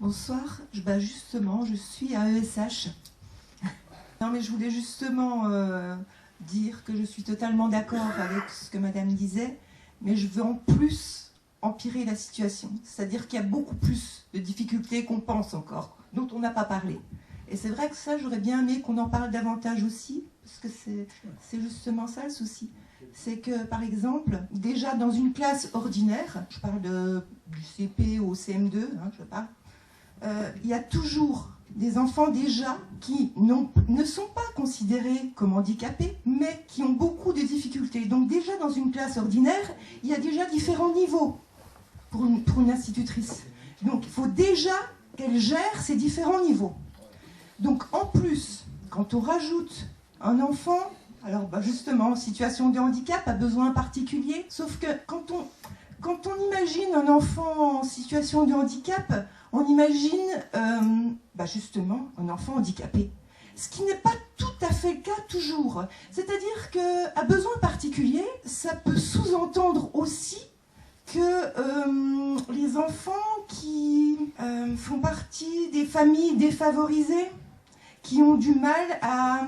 Bonsoir, justement, je suis à ESH. Non mais je voulais justement dire que je suis totalement d'accord avec ce que madame disait, mais je veux en plus empirer la situation. C'est-à-dire qu'il y a beaucoup plus de difficultés qu'on pense encore, dont on n'a pas parlé. Et c'est vrai que ça, j'aurais bien aimé qu'on en parle davantage aussi, parce que c'est justement ça le souci. C'est que, par exemple, déjà dans une classe ordinaire, je parle du CP au CM2, il y a toujours des enfants déjà qui ne sont pas considérés comme handicapés, mais qui ont beaucoup de difficultés. Donc déjà dans une classe ordinaire, il y a déjà différents niveaux pour une institutrice. Donc il faut déjà qu'elle gère ces différents niveaux. Donc en plus, quand on rajoute un enfant, alors justement en situation de handicap, à besoin particulier, sauf que quand on imagine un enfant en situation de handicap, on imagine justement un enfant handicapé. Ce qui n'est pas tout à fait le cas toujours. C'est-à-dire qu'à besoin particulier, ça peut sous-entendre aussi que les enfants qui font partie des familles défavorisées, qui ont du mal à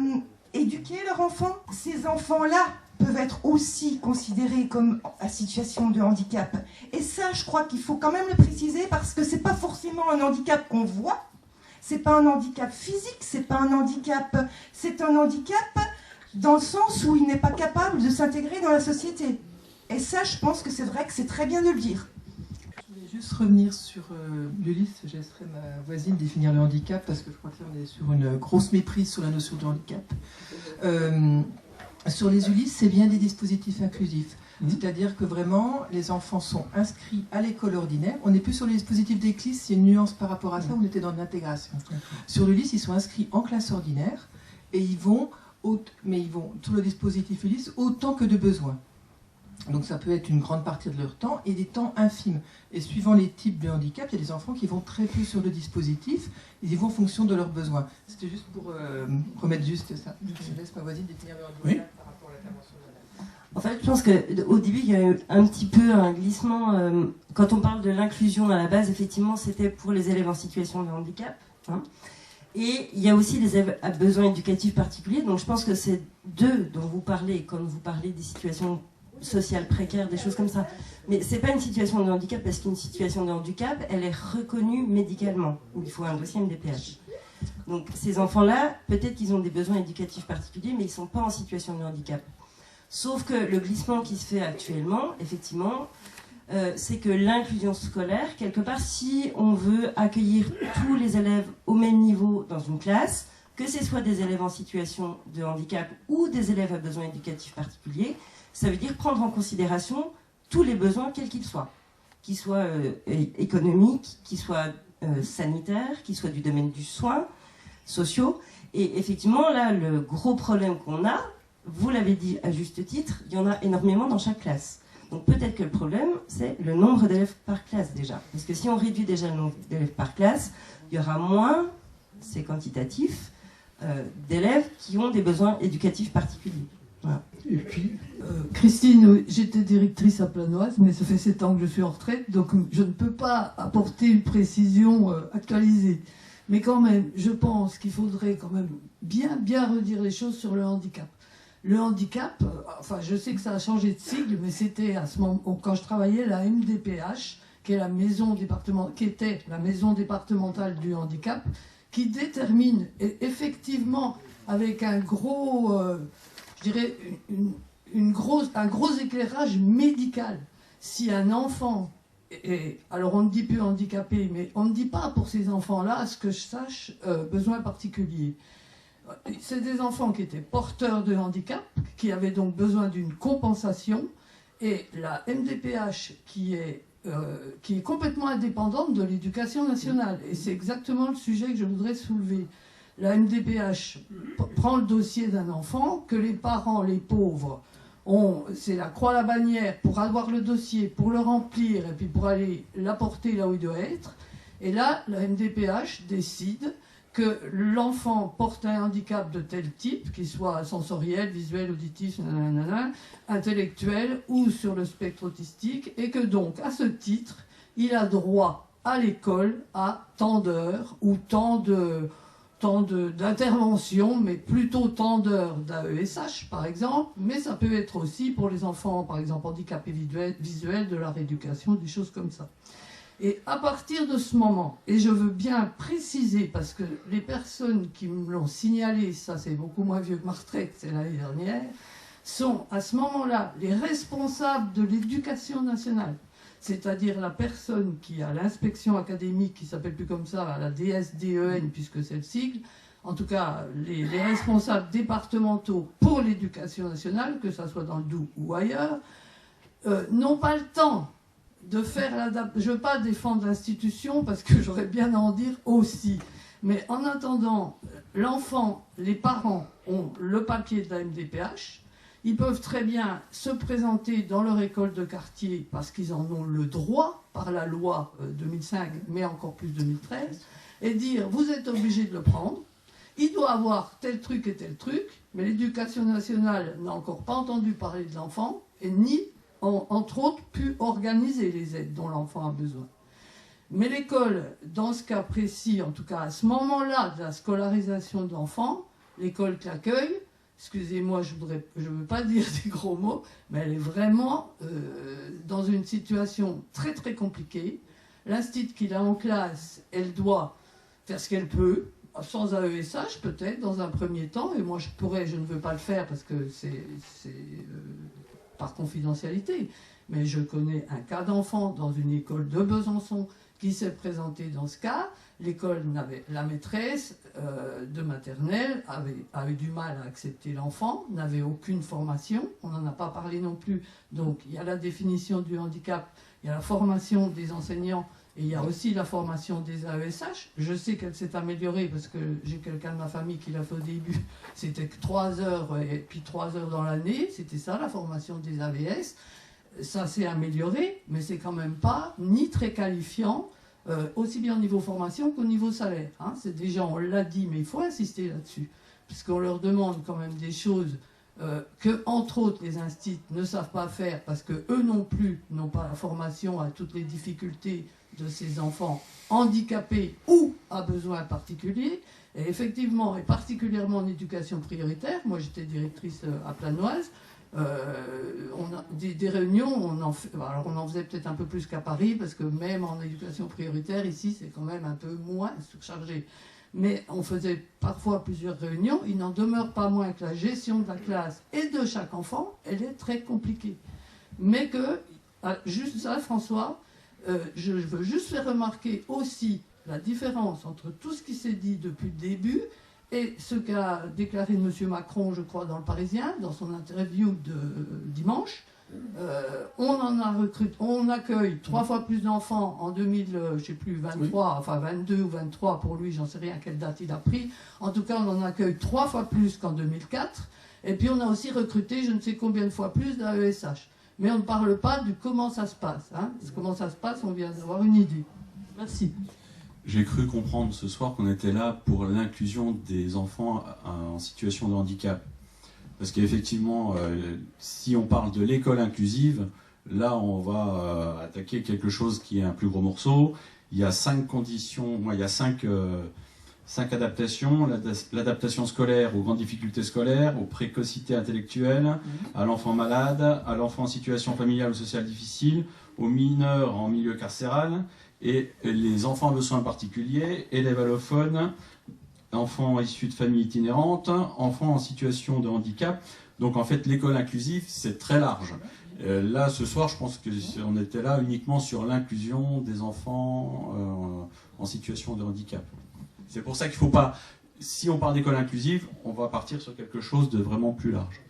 éduquer leurs enfants, ces enfants-là peuvent être aussi considérés comme en situation de handicap. Et ça, je crois qu'il faut quand même le préciser, parce que c'est pas forcément un handicap qu'on voit, c'est pas un handicap physique, c'est pas un handicap, c'est un handicap dans le sens où il n'est pas capable de s'intégrer dans la société. Et ça, je pense que c'est vrai que c'est très bien de le dire. Je voulais juste revenir sur l'Ulysse, je laisserai ma voisine définir le handicap, parce que je crois que là on est sur une grosse méprise sur la notion de handicap. Sur les Ulysses, c'est bien des dispositifs inclusifs. C'est-à-dire que vraiment, les enfants sont inscrits à l'école ordinaire. On n'est plus sur les dispositifs d'Eclis, il y a une nuance par rapport à ça, on était dans l'intégration. Sur l'Ulysse, ils sont inscrits en classe ordinaire, et ils vont sur le dispositif Ulysse autant que de besoin. Donc ça peut être une grande partie de leur temps et des temps infimes. Et suivant les types de handicap, il y a des enfants qui vont très peu sur le dispositif, ils y vont en fonction de leurs besoins. C'était juste pour remettre juste ça. Je laisse ma voisine définir le handicap par rapport à l'intervention de madame. En fait, je pense qu'au début, il y a eu un petit peu un glissement. Quand on parle de l'inclusion à la base, effectivement, c'était pour les élèves en situation de handicap. Et il y a aussi les élèves à besoins éducatifs particuliers. Donc je pense que c'est d'eux dont vous parlez quand vous parlez des situations sociales précaires, des choses comme ça. Mais c'est pas une situation de handicap, parce qu'une situation de handicap, elle est reconnue médicalement. Il faut un dossier MDPH. Donc ces enfants-là, peut-être qu'ils ont des besoins éducatifs particuliers, mais ils ne sont pas en situation de handicap. Sauf que le glissement qui se fait actuellement, effectivement, c'est que l'inclusion scolaire, quelque part, si on veut accueillir tous les élèves au même niveau dans une classe, que ce soit des élèves en situation de handicap ou des élèves à besoins éducatifs particuliers, ça veut dire prendre en considération tous les besoins, quels qu'ils soient économiques, qu'ils soient sanitaires, qu'ils soient du domaine du soin, sociaux. Et effectivement, là, le gros problème qu'on a, vous l'avez dit à juste titre, il y en a énormément dans chaque classe. Donc peut-être que le problème, c'est le nombre d'élèves par classe déjà. Parce que si on réduit déjà le nombre d'élèves par classe, il y aura moins, c'est quantitatif, d'élèves qui ont des besoins éducatifs particuliers. Voilà. Et puis, Christine, j'étais directrice à Planoise, mais ça fait 7 ans que je suis en retraite, donc je ne peux pas apporter une précision actualisée. Mais quand même, je pense qu'il faudrait quand même bien redire les choses sur le handicap. Le handicap, enfin je sais que ça a changé de sigle, mais c'était à ce moment, quand je travaillais, la MDPH, qui est qui était la maison départementale du handicap, qui détermine effectivement avec un gros, je dirais, un gros éclairage médical, si un enfant, alors on ne dit plus handicapé, mais on ne dit pas pour ces enfants-là, à ce que je sache, besoin particulier. C'est des enfants qui étaient porteurs de handicap, qui avaient donc besoin d'une compensation, et la MDPH qui est complètement indépendante de l'éducation nationale. Et c'est exactement le sujet que je voudrais soulever. La MDPH prend le dossier d'un enfant que les parents, les pauvres, c'est la croix à la bannière pour avoir le dossier, pour le remplir, et puis pour aller l'apporter là où il doit être. Et là, la MDPH décide que l'enfant porte un handicap de tel type, qu'il soit sensoriel, visuel, auditif, intellectuel ou sur le spectre autistique, et que donc, à ce titre, il a droit à l'école à tant d'heures ou tant d'interventions, mais plutôt tant d'heures d'AESH par exemple, mais ça peut être aussi pour les enfants, par exemple handicapés visuels, de la rééducation, des choses comme ça. Et à partir de ce moment, et je veux bien préciser, parce que les personnes qui me l'ont signalé, ça c'est beaucoup moins vieux que ma retraite, c'est l'année dernière, sont à ce moment-là les responsables de l'éducation nationale. C'est-à-dire la personne qui a l'inspection académique, qui ne s'appelle plus comme ça, la DSDEN, puisque c'est le sigle, en tout cas les responsables départementaux pour l'éducation nationale, que ce soit dans le Doubs ou ailleurs, n'ont pas le temps de faire l'adaptation. Je ne veux pas défendre l'institution, parce que j'aurais bien à en dire aussi. Mais en attendant, l'enfant, les parents ont le papier de la MDPH. Ils peuvent très bien se présenter dans leur école de quartier parce qu'ils en ont le droit par la loi 2005, mais encore plus 2013, et dire vous êtes obligé de le prendre. Il doit avoir tel truc et tel truc, mais l'éducation nationale n'a encore pas entendu parler de l'enfant et ni, entre autres, pu organiser les aides dont l'enfant a besoin. Mais l'école, dans ce cas précis, en tout cas à ce moment-là de la scolarisation de l'enfant, l'école qui l'accueille, excusez-moi, je ne veux pas dire des gros mots, mais elle est vraiment dans une situation très très compliquée. L'institut qu'il a en classe, elle doit faire ce qu'elle peut, sans AESH peut-être, dans un premier temps, et moi je ne veux pas le faire parce que c'est par confidentialité, mais je connais un cas d'enfant dans une école de Besançon qui s'est présenté dans ce cas. La maîtresse de maternelle avait du mal à accepter l'enfant, n'avait aucune formation, on n'en a pas parlé non plus, donc il y a la définition du handicap, il y a la formation des enseignants, et il y a aussi la formation des AESH. Je sais qu'elle s'est améliorée parce que j'ai quelqu'un de ma famille qui l'a fait au début, c'était 3 heures et puis 3 heures dans l'année, c'était ça la formation des AVS. Ça s'est amélioré, mais c'est quand même pas ni très qualifiant, aussi bien au niveau formation qu'au niveau salaire. Hein. C'est déjà, on l'a dit, mais il faut insister là-dessus, puisqu'on leur demande quand même des choses que, entre autres, les instituts ne savent pas faire, parce que eux non plus n'ont pas la formation à toutes les difficultés de ces enfants handicapés ou à besoins particuliers. Et effectivement, et particulièrement en éducation prioritaire, moi j'étais directrice à Planoise, on a des réunions, on en faisait peut-être un peu plus qu'à Paris, parce que même en éducation prioritaire, ici, c'est quand même un peu moins surchargé. Mais on faisait parfois plusieurs réunions, il n'en demeure pas moins que la gestion de la classe et de chaque enfant, elle est très compliquée. Mais que, juste ça, François, je veux juste faire remarquer aussi la différence entre tout ce qui s'est dit depuis le début et ce qu'a déclaré M. Macron, je crois, dans Le Parisien, dans son interview de dimanche. On accueille 3 fois plus d'enfants en 2023, oui. Enfin 22 ou 23 pour lui, j'en sais rien à quelle date il a pris. En tout cas, on en accueille 3 fois plus qu'en 2004. Et puis on a aussi recruté je ne sais combien de fois plus d'AESH. Mais on ne parle pas du comment ça se passe. Hein. Comment ça se passe, on vient d'avoir une idée. Merci. J'ai cru comprendre ce soir qu'on était là pour l'inclusion des enfants en situation de handicap. Parce qu'effectivement, si on parle de l'école inclusive, là on va attaquer quelque chose qui est un plus gros morceau. Il y a 5 conditions, il y a 5 adaptations. L'adaptation scolaire aux grandes difficultés scolaires, aux précocités intellectuelles, à l'enfant malade, à l'enfant en situation familiale ou sociale difficile, aux mineurs en milieu carcéral, et les enfants à besoins particuliers, élèves allophones, enfants issus de familles itinérantes, enfants en situation de handicap. Donc en fait, l'école inclusive, c'est très large. Là, ce soir, je pense qu'on était là uniquement sur l'inclusion des enfants en situation de handicap. C'est pour ça qu'il ne faut pas, si on parle d'école inclusive, on va partir sur quelque chose de vraiment plus large.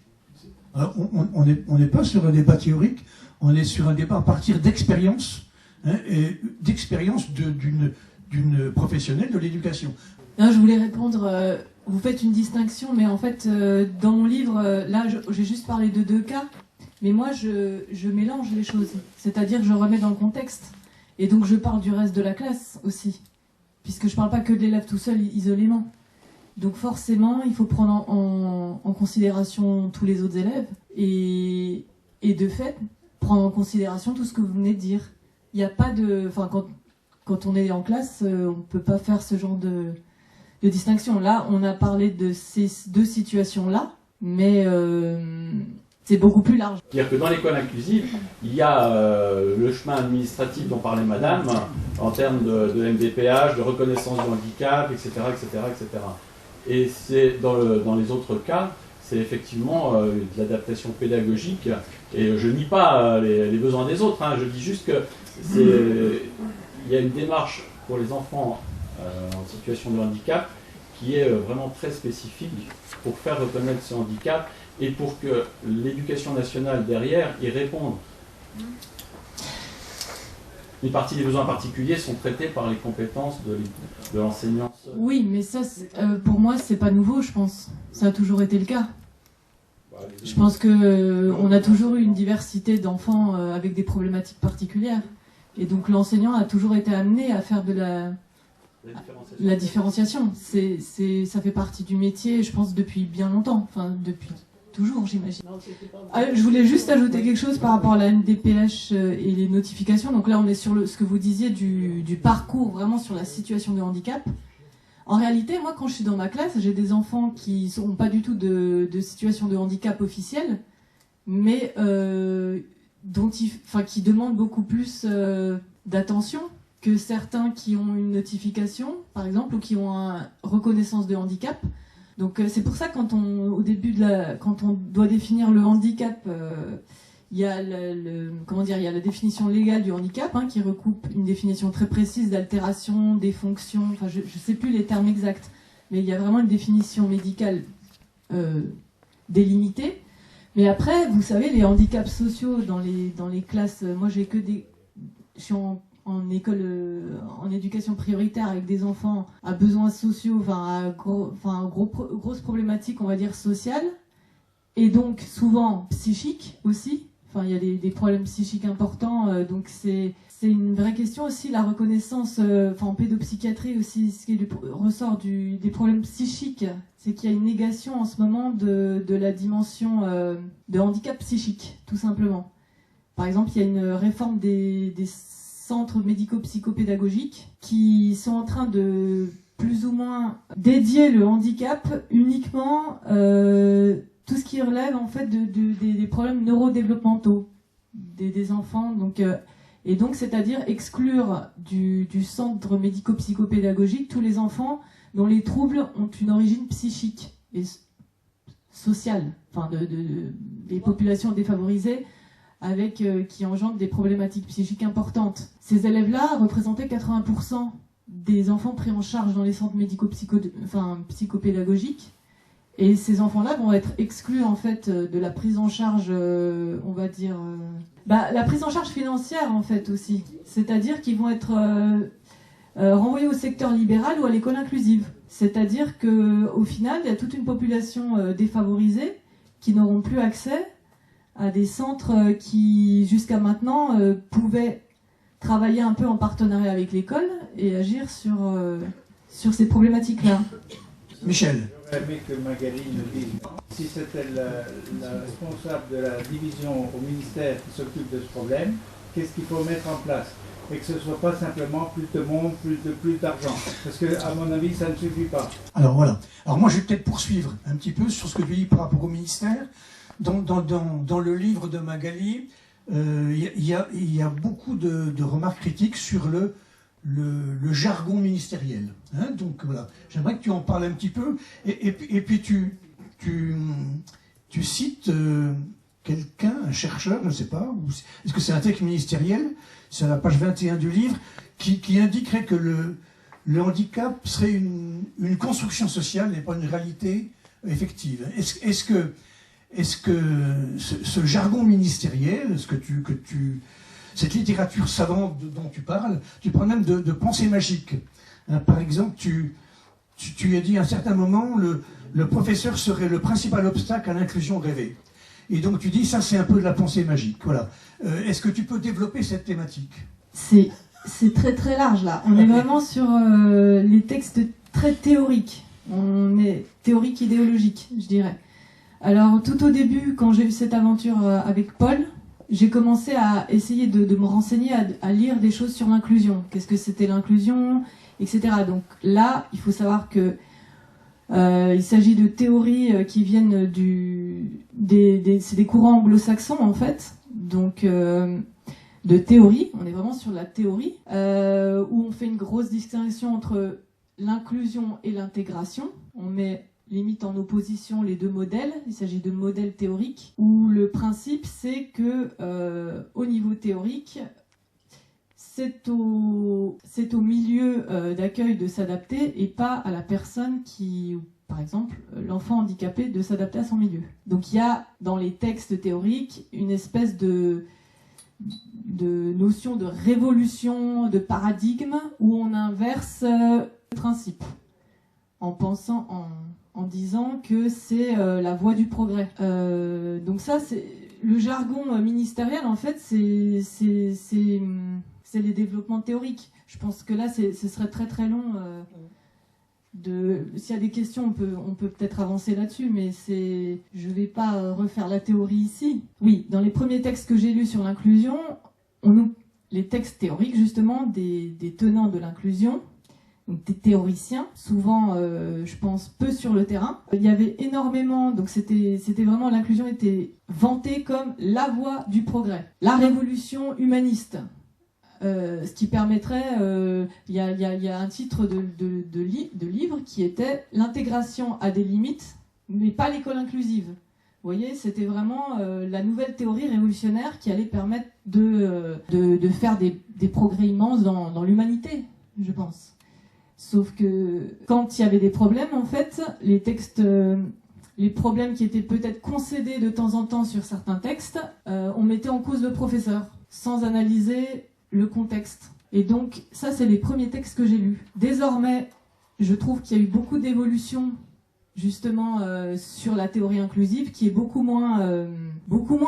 Alors, on n'est pas sur un débat théorique, on est sur un débat à partir d'expérience, hein, et d'expérience d'une professionnelle de l'éducation. Non, je voulais répondre, vous faites une distinction, mais en fait, dans mon livre, là, j'ai juste parlé de 2 cas, mais moi, je mélange les choses, c'est-à-dire je remets dans le contexte, et donc je parle du reste de la classe aussi, puisque je ne parle pas que de l'élève tout seul, isolément. Donc forcément, il faut prendre en considération tous les autres élèves, et de fait, prendre en considération tout ce que vous venez de dire. Il n'y a pas de... Enfin, quand on est en classe, on ne peut pas faire ce genre de distinction. Là, on a parlé de ces deux situations-là, mais c'est beaucoup plus large. C'est-à-dire que dans l'école inclusive, il y a le chemin administratif dont parlait Madame, en termes de MDPH, de reconnaissance du handicap, etc., etc., etc. Et c'est dans les autres cas, c'est effectivement de l'adaptation pédagogique. Et je nie pas les besoins des autres. Je dis juste que il y a une démarche pour les enfants en situation de handicap qui est vraiment très spécifique pour faire reconnaître ce handicap et pour que l'éducation nationale derrière y réponde. Une partie des besoins particuliers sont traités par les compétences de l'enseignant. Oui, mais ça, pour moi, c'est pas nouveau, je pense. Ça a toujours été le cas. Je pense que on a toujours eu une diversité d'enfants avec des problématiques particulières. Et donc l'enseignant a toujours été amené à faire de la différenciation. Ça fait partie du métier, je pense, depuis bien longtemps. Enfin, depuis toujours, j'imagine. Je voulais juste ajouter quelque chose par rapport à la MDPH et les notifications. Donc là, on est sur ce que vous disiez du parcours, vraiment sur la situation de handicap. En réalité, moi, quand je suis dans ma classe, j'ai des enfants qui n'ont pas du tout de situation de handicap officielle, mais qui demandent beaucoup plus d'attention que certains qui ont une notification, par exemple, ou qui ont une reconnaissance de handicap. Donc c'est pour ça quand on doit définir le handicap, il y a il y a la définition légale du handicap qui recoupe une définition très précise d'altération, des fonctions. Enfin, je sais plus les termes exacts, mais il y a vraiment une définition médicale délimitée. Mais après, vous savez, les handicaps sociaux dans les classes, moi je suis en école, en éducation prioritaire avec des enfants à besoins sociaux, grosses problématiques, on va dire, sociales, et donc souvent psychiques aussi. Enfin, il y a des problèmes psychiques importants, donc c'est une vraie question aussi, la reconnaissance, en pédopsychiatrie aussi, ce qui ressort des problèmes psychiques, c'est qu'il y a une négation en ce moment de la dimension de handicap psychique, tout simplement. Par exemple, il y a une réforme des centres médico-psychopédagogiques qui sont en train de plus ou moins dédier le handicap uniquement tout ce qui relève en fait des problèmes neurodéveloppementaux des enfants. Donc, et donc, c'est-à-dire exclure du centre médico-psychopédagogique tous les enfants dont les troubles ont une origine psychique et sociale, des populations défavorisées qui engendrent des problématiques psychiques importantes. Ces élèves-là représentaient 80% des enfants pris en charge dans les centres psychopédagogiques. Et ces enfants-là vont être exclus en fait de la prise en charge, on va dire, la prise en charge financière en fait aussi. C'est-à-dire qu'ils vont être renvoyés au secteur libéral ou à l'école inclusive. C'est-à-dire qu'au final, il y a toute une population défavorisée qui n'auront plus accès à des centres qui, jusqu'à maintenant, pouvaient travailler un peu en partenariat avec l'école et agir sur ces problématiques-là. Michel. J'aurais aimé que Magali nous dise si c'était la responsable de la division au ministère qui s'occupe de ce problème, qu'est-ce qu'il faut mettre en place et que ce ne soit pas simplement plus de monde, plus d'argent. Parce que, à mon avis, ça ne suffit pas. Alors voilà. Alors moi, je vais peut-être poursuivre un petit peu sur ce que tu dis par rapport au ministère. Dans le livre de Magali, il y a beaucoup de remarques critiques sur le jargon ministériel. Donc voilà, j'aimerais que tu en parles un petit peu. Et puis tu cites quelqu'un, un chercheur, je ne sais pas, est-ce que c'est un texte ministériel, c'est à la page 21 du livre, qui indiquerait que le handicap serait une construction sociale et pas une réalité effective. Est-ce que ce jargon ministériel, cette littérature savante dont tu parles même de pensée magique. Par exemple, tu as dit à un certain moment, le professeur serait le principal obstacle à l'inclusion rêvée. Et donc tu dis, ça c'est un peu de la pensée magique. Voilà. Est-ce que tu peux développer cette thématique ? C'est très très large là. On est vraiment sur les textes très théoriques. On est théorique idéologique, je dirais. Alors tout au début, quand j'ai eu cette aventure avec Paul, j'ai commencé à essayer de me renseigner, à lire des choses sur l'inclusion. Qu'est-ce que c'était l'inclusion, etc. Donc là, il faut savoir que il s'agit de théories qui viennent c'est des courants anglo-saxons en fait. Donc de théorie, on est vraiment sur la théorie, où on fait une grosse distinction entre l'inclusion et l'intégration. On met limite en opposition les deux modèles. Il s'agit de modèles théoriques où le principe c'est que au niveau théorique, c'est au milieu d'accueil de s'adapter et pas à la personne qui, par exemple, l'enfant handicapé, de s'adapter à son milieu. Donc il y a dans les textes théoriques une espèce de notion de révolution, de paradigme où on inverse le principe en pensant, en disant que c'est la voie du progrès. Donc ça, c'est le jargon ministériel, en fait, c'est les développements théoriques. Je pense que là, ce serait très très long. S'il y a des questions, on peut peut-être avancer là-dessus, mais je ne vais pas refaire la théorie ici. Oui, dans les premiers textes que j'ai lus sur l'inclusion, les textes théoriques justement des tenants de l'inclusion, donc des théoriciens, souvent, je pense, peu sur le terrain. Il y avait énormément, donc c'était vraiment, l'inclusion était vantée comme la voie du progrès, la révolution humaniste. Ce qui permettrait, il y a un titre de livre qui était « L'intégration a des limites, mais pas l'école inclusive ». Vous voyez, c'était vraiment la nouvelle théorie révolutionnaire qui allait permettre de faire des progrès immenses dans l'humanité, je pense. Sauf que quand il y avait des problèmes, en fait, les textes, les problèmes qui étaient peut-être concédés de temps en temps sur certains textes, on mettait en cause le professeur, sans analyser le contexte. Et donc, ça, c'est les premiers textes que j'ai lus. Désormais, je trouve qu'il y a eu beaucoup d'évolutions, justement, sur la théorie inclusive, qui est beaucoup moins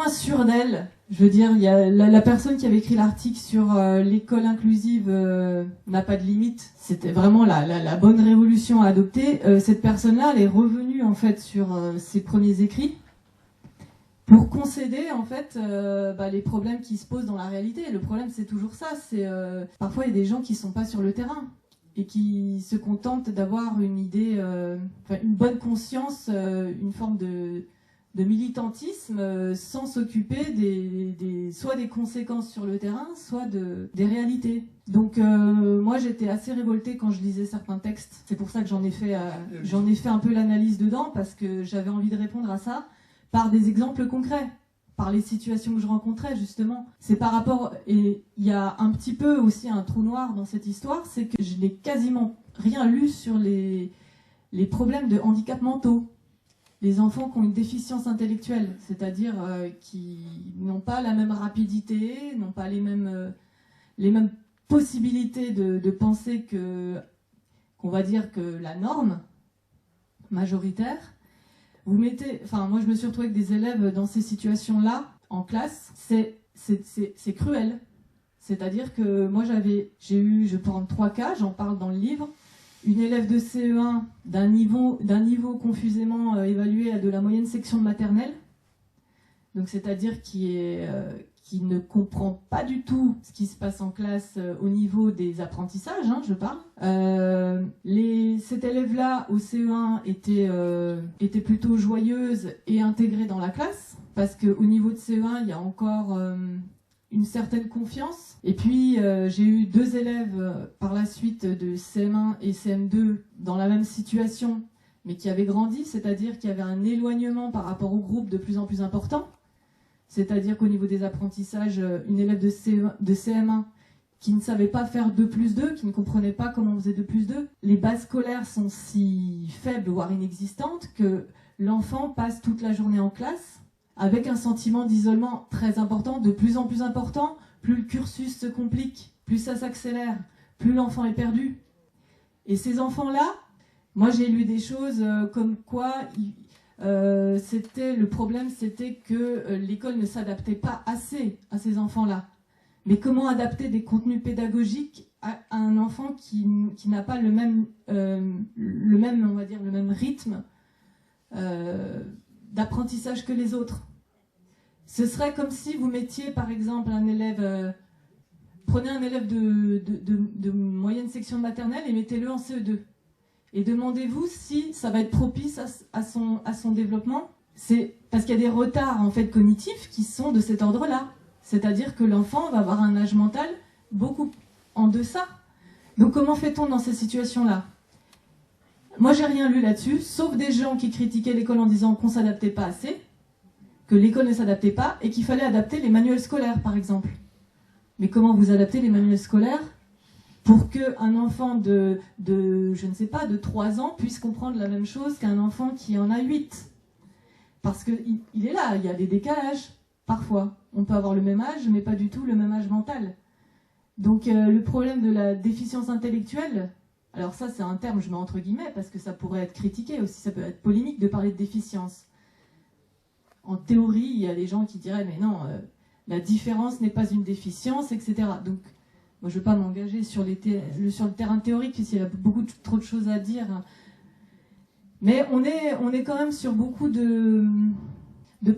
sûre d'elle. Je veux dire, il y a la personne qui avait écrit l'article sur l'école inclusive n'a pas de limite. C'était vraiment la bonne révolution à adopter. Cette personne-là, elle est revenue, en fait, sur ses premiers écrits, pour concéder en fait les problèmes qui se posent dans la réalité. Et le problème, c'est toujours ça, c'est parfois il y a des gens qui sont pas sur le terrain et qui se contentent d'avoir une idée, une bonne conscience, une forme de militantisme, sans s'occuper soit des conséquences sur le terrain, soit des réalités. Donc moi j'étais assez révoltée quand je lisais certains textes. C'est pour ça que j'en ai fait un peu l'analyse dedans, parce que j'avais envie de répondre à ça par des exemples concrets, par les situations que je rencontrais, justement. C'est par rapport... Et il y a un petit peu aussi un trou noir dans cette histoire, c'est que je n'ai quasiment rien lu sur les problèmes de handicap mentaux. Les enfants qui ont une déficience intellectuelle, c'est-à-dire qui n'ont pas la même rapidité, n'ont pas les mêmes possibilités de penser qu'on va dire que la norme majoritaire. Moi je me suis retrouvée avec des élèves dans ces situations-là, en classe, c'est cruel. C'est-à-dire que moi je prends 3 cas, j'en parle dans le livre, une élève de CE1 d'un niveau confusément évalué à de la moyenne section de maternelle, donc c'est-à-dire qui ne comprend pas du tout ce qui se passe en classe au niveau des apprentissages, je parle. Cette élève-là, au CE1, était plutôt joyeuse et intégrée dans la classe, parce qu'au niveau de CE1, il y a encore une certaine confiance. Et puis, j'ai eu 2 élèves par la suite de CM1 et CM2 dans la même situation, mais qui avaient grandi, c'est-à-dire qu'il y avait un éloignement par rapport au groupe de plus en plus important. C'est-à-dire qu'au niveau des apprentissages, une élève de CM1 qui ne savait pas faire 2+2, qui ne comprenait pas comment on faisait 2+2. Les bases scolaires sont si faibles, voire inexistantes, que l'enfant passe toute la journée en classe avec un sentiment d'isolement très important, de plus en plus important. Plus le cursus se complique, plus ça s'accélère, plus l'enfant est perdu. Et ces enfants-là, moi j'ai lu des choses comme quoi... le problème, c'était que l'école ne s'adaptait pas assez à ces enfants-là. Mais comment adapter des contenus pédagogiques à un enfant qui n'a pas le même rythme d'apprentissage que les autres? Ce serait comme si vous mettiez, par exemple, un élève... prenez un élève de moyenne section maternelle et mettez-le en CE2. Et demandez-vous si ça va être propice à son développement. C'est parce qu'il y a des retards en fait, cognitifs qui sont de cet ordre-là. C'est-à-dire que l'enfant va avoir un âge mental beaucoup en deçà. Donc comment fait-on dans ces situations-là? Moi, j'ai rien lu là-dessus, sauf des gens qui critiquaient l'école en disant qu'on ne s'adaptait pas assez, que l'école ne s'adaptait pas, et qu'il fallait adapter les manuels scolaires, par exemple. Mais comment vous adaptez les manuels scolaires pour qu'un enfant de, je ne sais pas, de 3 ans puisse comprendre la même chose qu'un enfant qui en a 8? Parce qu'il est là, il y a des décalages, parfois. On peut avoir le même âge, mais pas du tout le même âge mental. Donc le problème de la déficience intellectuelle, alors ça c'est un terme, je mets entre guillemets, parce que ça pourrait être critiqué aussi, ça peut être polémique de parler de déficience. En théorie, il y a des gens qui diraient, mais non, la différence n'est pas une déficience, etc. Donc, moi je ne veux pas m'engager sur le terrain théorique, puisqu'il y a trop de choses à dire. Mais on est quand même sur beaucoup de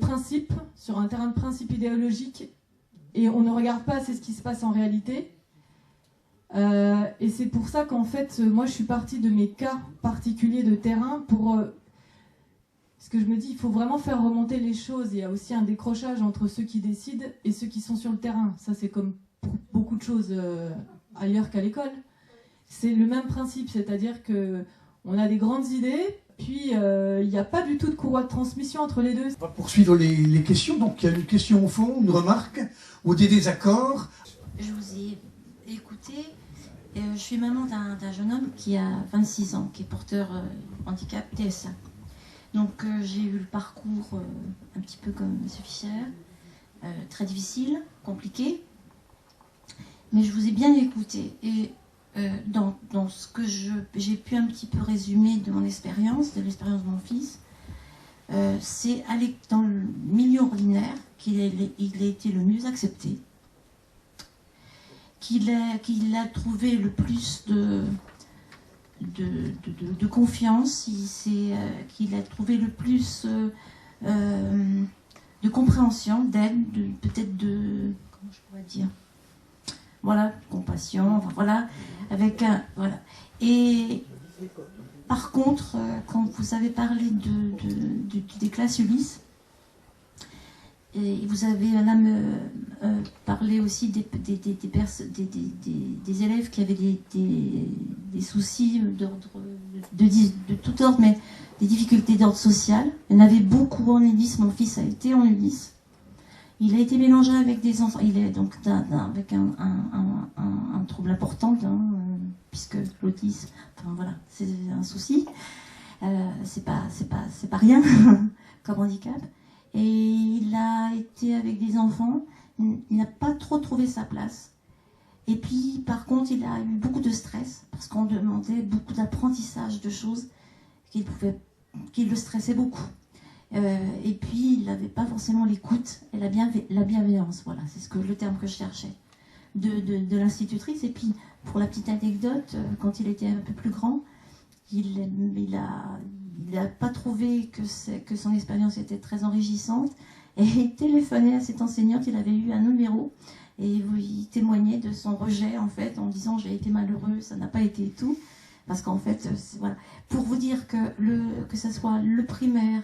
principes, sur un terrain de principes idéologiques, et on ne regarde pas assez ce qui se passe en réalité. Et c'est pour ça qu'en fait, moi je suis partie de mes cas particuliers de terrain pour... parce que je me dis, il faut vraiment faire remonter les choses. Il y a aussi un décrochage entre ceux qui décident et ceux qui sont sur le terrain. Ça c'est comme pour beaucoup de choses ailleurs qu'à l'école. C'est le même principe, c'est-à-dire qu'on a des grandes idées, puis il n'y a pas du tout de courroie de transmission entre les deux. On va poursuivre les questions. Donc il y a une question au fond, une remarque ou des désaccords. Je vous ai écouté. Je suis maman d'un jeune homme qui a 26 ans, qui est porteur handicap TSA. Donc j'ai eu le parcours un petit peu comme M. Fischer, très difficile, compliqué. Mais je vous ai bien écouté. Et dans ce que j'ai pu un petit peu résumer de mon expérience, de l'expérience de mon fils, c'est aller dans le milieu ordinaire qu'il a été le mieux accepté, qu'il a trouvé le plus de confiance, qu'il a trouvé le plus de compréhension, d'aide, peut-être de... comment je pourrais dire, voilà, compassion, enfin, voilà, avec un... Voilà. Et par contre, quand vous avez parlé des classes Ulysse, et vous avez, madame, parlé aussi des élèves qui avaient des soucis d'ordre, de tout ordre, mais des difficultés d'ordre social. Il y en avait beaucoup en Ulysse. Mon fils a été en Ulysse. Il a été mélangé avec des enfants. Il est donc avec un trouble important, puisque l'autisme, enfin voilà, c'est un souci. C'est pas rien comme handicap. Et il a été avec des enfants, il n'a pas trop trouvé sa place. Et puis, par contre, il a eu beaucoup de stress, parce qu'on demandait beaucoup d'apprentissage de choses qui le stressaient beaucoup. Et puis, il n'avait pas forcément l'écoute et la bienveillance. Voilà, c'est le terme que je cherchais, de l'institutrice. Et puis, pour la petite anecdote, quand il était un peu plus grand, il n'a pas trouvé que son expérience était très enrichissante et il téléphonait à cette enseignante, il avait eu un numéro et il témoignait de son rejet en fait en disant j'ai été malheureux, ça n'a pas été tout, parce qu'en fait, voilà. Pour vous dire que ce soit le primaire,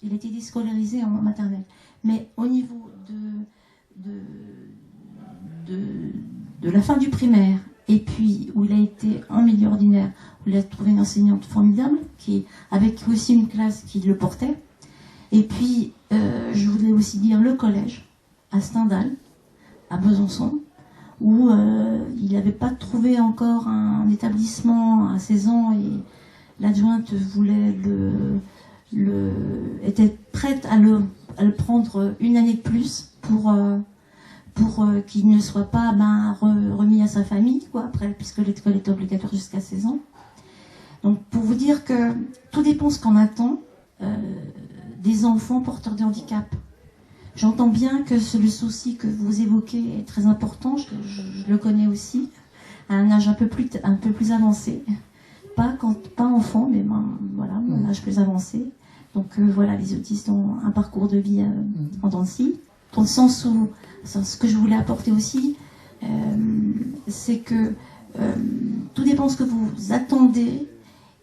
il a été déscolarisé en maternelle, mais au niveau de la fin du primaire, et puis où il a été en milieu ordinaire, où il a trouvé une enseignante formidable, avec aussi une classe qui le portait. Et puis, je voulais aussi dire le collège, à Stendhal, à Besançon, où il n'avait pas trouvé encore un établissement à 16 ans, et l'adjointe était prête à le prendre une année de plus pour qu'il ne soit pas remis à sa famille, quoi, après, puisque l'école est obligatoire jusqu'à 16 ans. Donc, pour vous dire que tout dépend ce qu'on attend des enfants porteurs de handicap. J'entends bien que le souci que vous évoquez est très important, je le connais aussi, à un âge un peu plus avancé. Pas enfant, mais voilà, un âge plus avancé. Donc voilà, les autistes ont un parcours de vie en dents de scie. Dans le sens où, ce que je voulais apporter aussi, c'est que tout dépend de ce que vous attendez.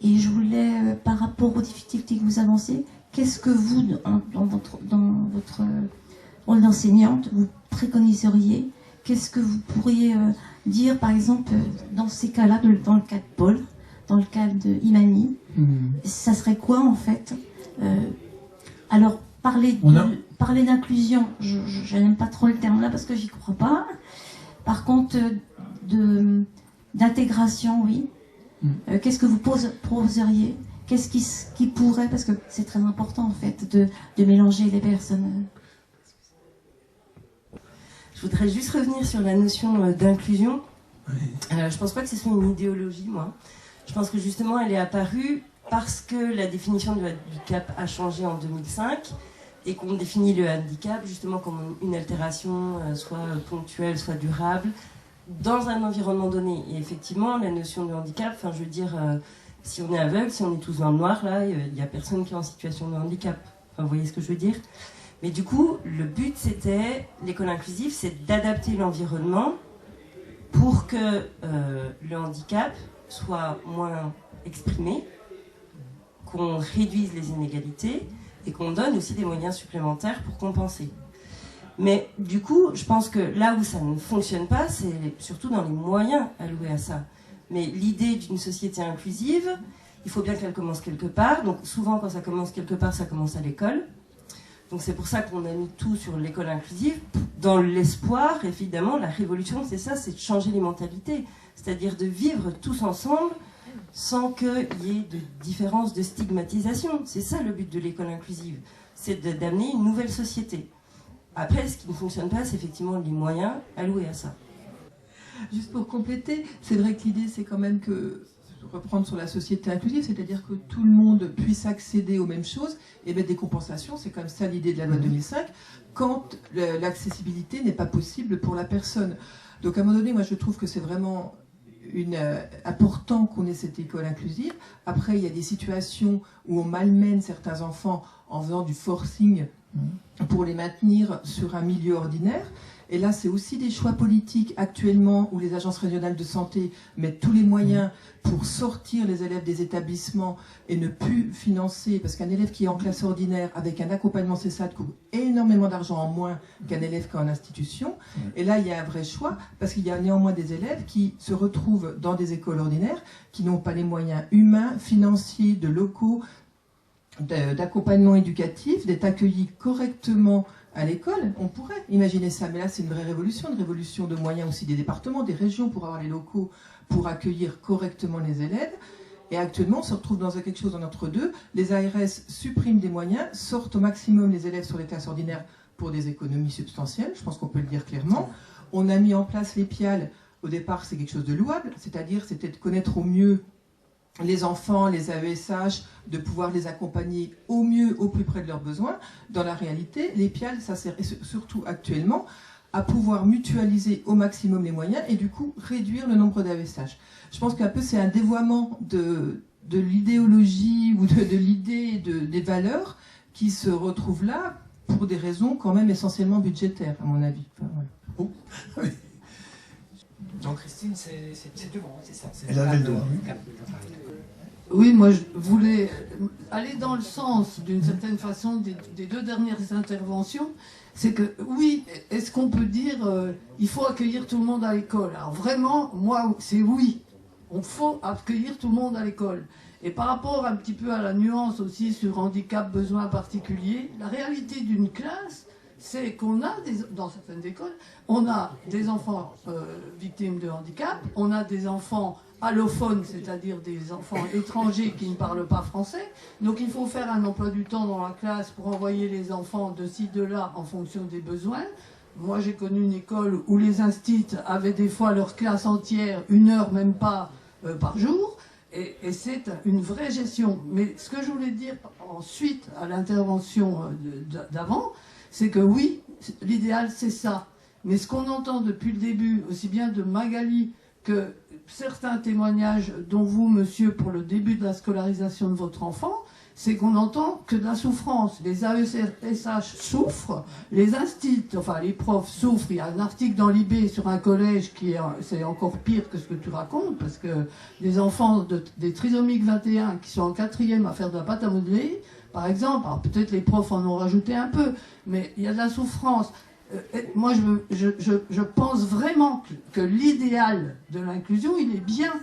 Et je voulais, par rapport aux difficultés que vous avancez, qu'est-ce que vous, dans votre rôle d'enseignante, vous préconiseriez? Qu'est-ce que vous pourriez dire, par exemple, dans ces cas-là, dans le cas de Paul, dans le cas de Imani, ça serait quoi en fait? Alors, parler d'inclusion, je n'aime pas trop le terme là parce que j'y crois pas. Par contre, d'intégration, oui. Qu'est-ce que vous poseriez? Qu'est-ce qui pourrait, parce que c'est très important en fait de mélanger les personnes. Je voudrais juste revenir sur la notion d'inclusion. Je pense pas que ce soit une idéologie, moi. Je pense que justement elle est apparue parce que la définition du handicap a changé en 2005 et qu'on définit le handicap justement comme une altération soit ponctuelle, soit durable, dans un environnement donné. Et effectivement, la notion de handicap, enfin, je veux dire, si on est aveugle, si on est tous dans le noir, là, il n'y a personne qui est en situation de handicap. Enfin, vous voyez ce que je veux dire? Mais du coup, le but, c'était, l'école inclusive, c'est d'adapter l'environnement pour que le handicap soit moins exprimé, qu'on réduise les inégalités et qu'on donne aussi des moyens supplémentaires pour compenser. Mais du coup, je pense que là où ça ne fonctionne pas, c'est surtout dans les moyens alloués à ça. Mais l'idée d'une société inclusive, il faut bien qu'elle commence quelque part. Donc souvent, quand ça commence quelque part, ça commence à l'école. Donc c'est pour ça qu'on a mis tout sur l'école inclusive, dans l'espoir, évidemment, la révolution, c'est ça, c'est de changer les mentalités. C'est-à-dire de vivre tous ensemble sans qu'il y ait de différence de stigmatisation. C'est ça le but de l'école inclusive, c'est d'amener une nouvelle société. Après, ce qui ne fonctionne pas, c'est effectivement les moyens alloués à ça. Juste pour compléter, c'est vrai que l'idée, c'est quand même que, reprendre sur la société inclusive, c'est-à-dire que tout le monde puisse accéder aux mêmes choses et mettre des compensations, c'est comme ça l'idée de la loi de 2005, quand l'accessibilité n'est pas possible pour la personne. Donc à un moment donné, moi je trouve que c'est vraiment important qu'on ait cette école inclusive. Après, il y a des situations où on malmène certains enfants en faisant du forcing pour les maintenir sur un milieu ordinaire. Et là, c'est aussi des choix politiques actuellement où les agences régionales de santé mettent tous les moyens pour sortir les élèves des établissements et ne plus financer, parce qu'un élève qui est en classe ordinaire avec un accompagnement CESAD coûte énormément d'argent en moins qu'un élève qui est en institution. Et là, il y a un vrai choix, parce qu'il y a néanmoins des élèves qui se retrouvent dans des écoles ordinaires, qui n'ont pas les moyens humains, financiers, de locaux, d'accompagnement éducatif, d'être accueillis correctement à l'école. On pourrait imaginer ça, mais là c'est une vraie révolution, une révolution de moyens aussi des départements, des régions pour avoir les locaux pour accueillir correctement les élèves. Et actuellement on se retrouve dans quelque chose en entre-deux. Les ARS suppriment des moyens, sortent au maximum les élèves sur les classes ordinaires pour des économies substantielles, je pense qu'on peut le dire clairement. On a mis en place les PIAL, au départ c'est quelque chose de louable, c'est-à-dire c'était de connaître au mieux les enfants, les AESH, de pouvoir les accompagner au mieux, au plus près de leurs besoins. Dans la réalité, les PIAL, ça sert surtout actuellement à pouvoir mutualiser au maximum les moyens et du coup réduire le nombre d'AESH. Je pense qu'un peu c'est un dévoiement de l'idéologie ou de l'idée des valeurs qui se retrouvent là pour des raisons quand même essentiellement budgétaires, à mon avis. Enfin, voilà. Oh. Oui. Donc Christine, c'est devant, c'est ça. Elle avait le doigt. Oui, moi je voulais aller dans le sens, d'une certaine façon, des deux dernières interventions. C'est que, oui, est-ce qu'on peut dire il faut accueillir tout le monde à l'école? Alors vraiment, moi, c'est oui. Il faut accueillir tout le monde à l'école. Et par rapport un petit peu à la nuance aussi sur handicap, besoins particuliers, la réalité d'une classe, c'est qu'on a, dans certaines écoles, on a des enfants victimes de handicap, on a des enfants allophones, c'est-à-dire des enfants étrangers qui ne parlent pas français. Donc il faut faire un emploi du temps dans la classe pour envoyer les enfants de ci, de là, en fonction des besoins. Moi, j'ai connu une école où les instits avaient des fois leur classe entière, 1 heure même pas par jour, et c'est une vraie gestion. Mais ce que je voulais dire ensuite à l'intervention d'avant, c'est que oui, l'idéal c'est ça. Mais ce qu'on entend depuis le début, aussi bien de Magali que certains témoignages dont vous, monsieur, pour le début de la scolarisation de votre enfant, c'est qu'on entend que de la souffrance. Les AESH souffrent, les instituts, enfin les profs souffrent. Il y a un article dans l'IB sur un collège c'est encore pire que ce que tu racontes, parce que des enfants des trisomiques 21 qui sont en 4e à faire de la pâte à modeler, par exemple, alors peut-être les profs en ont rajouté un peu, mais il y a de la souffrance. Moi, je pense vraiment que l'idéal de l'inclusion, il est bien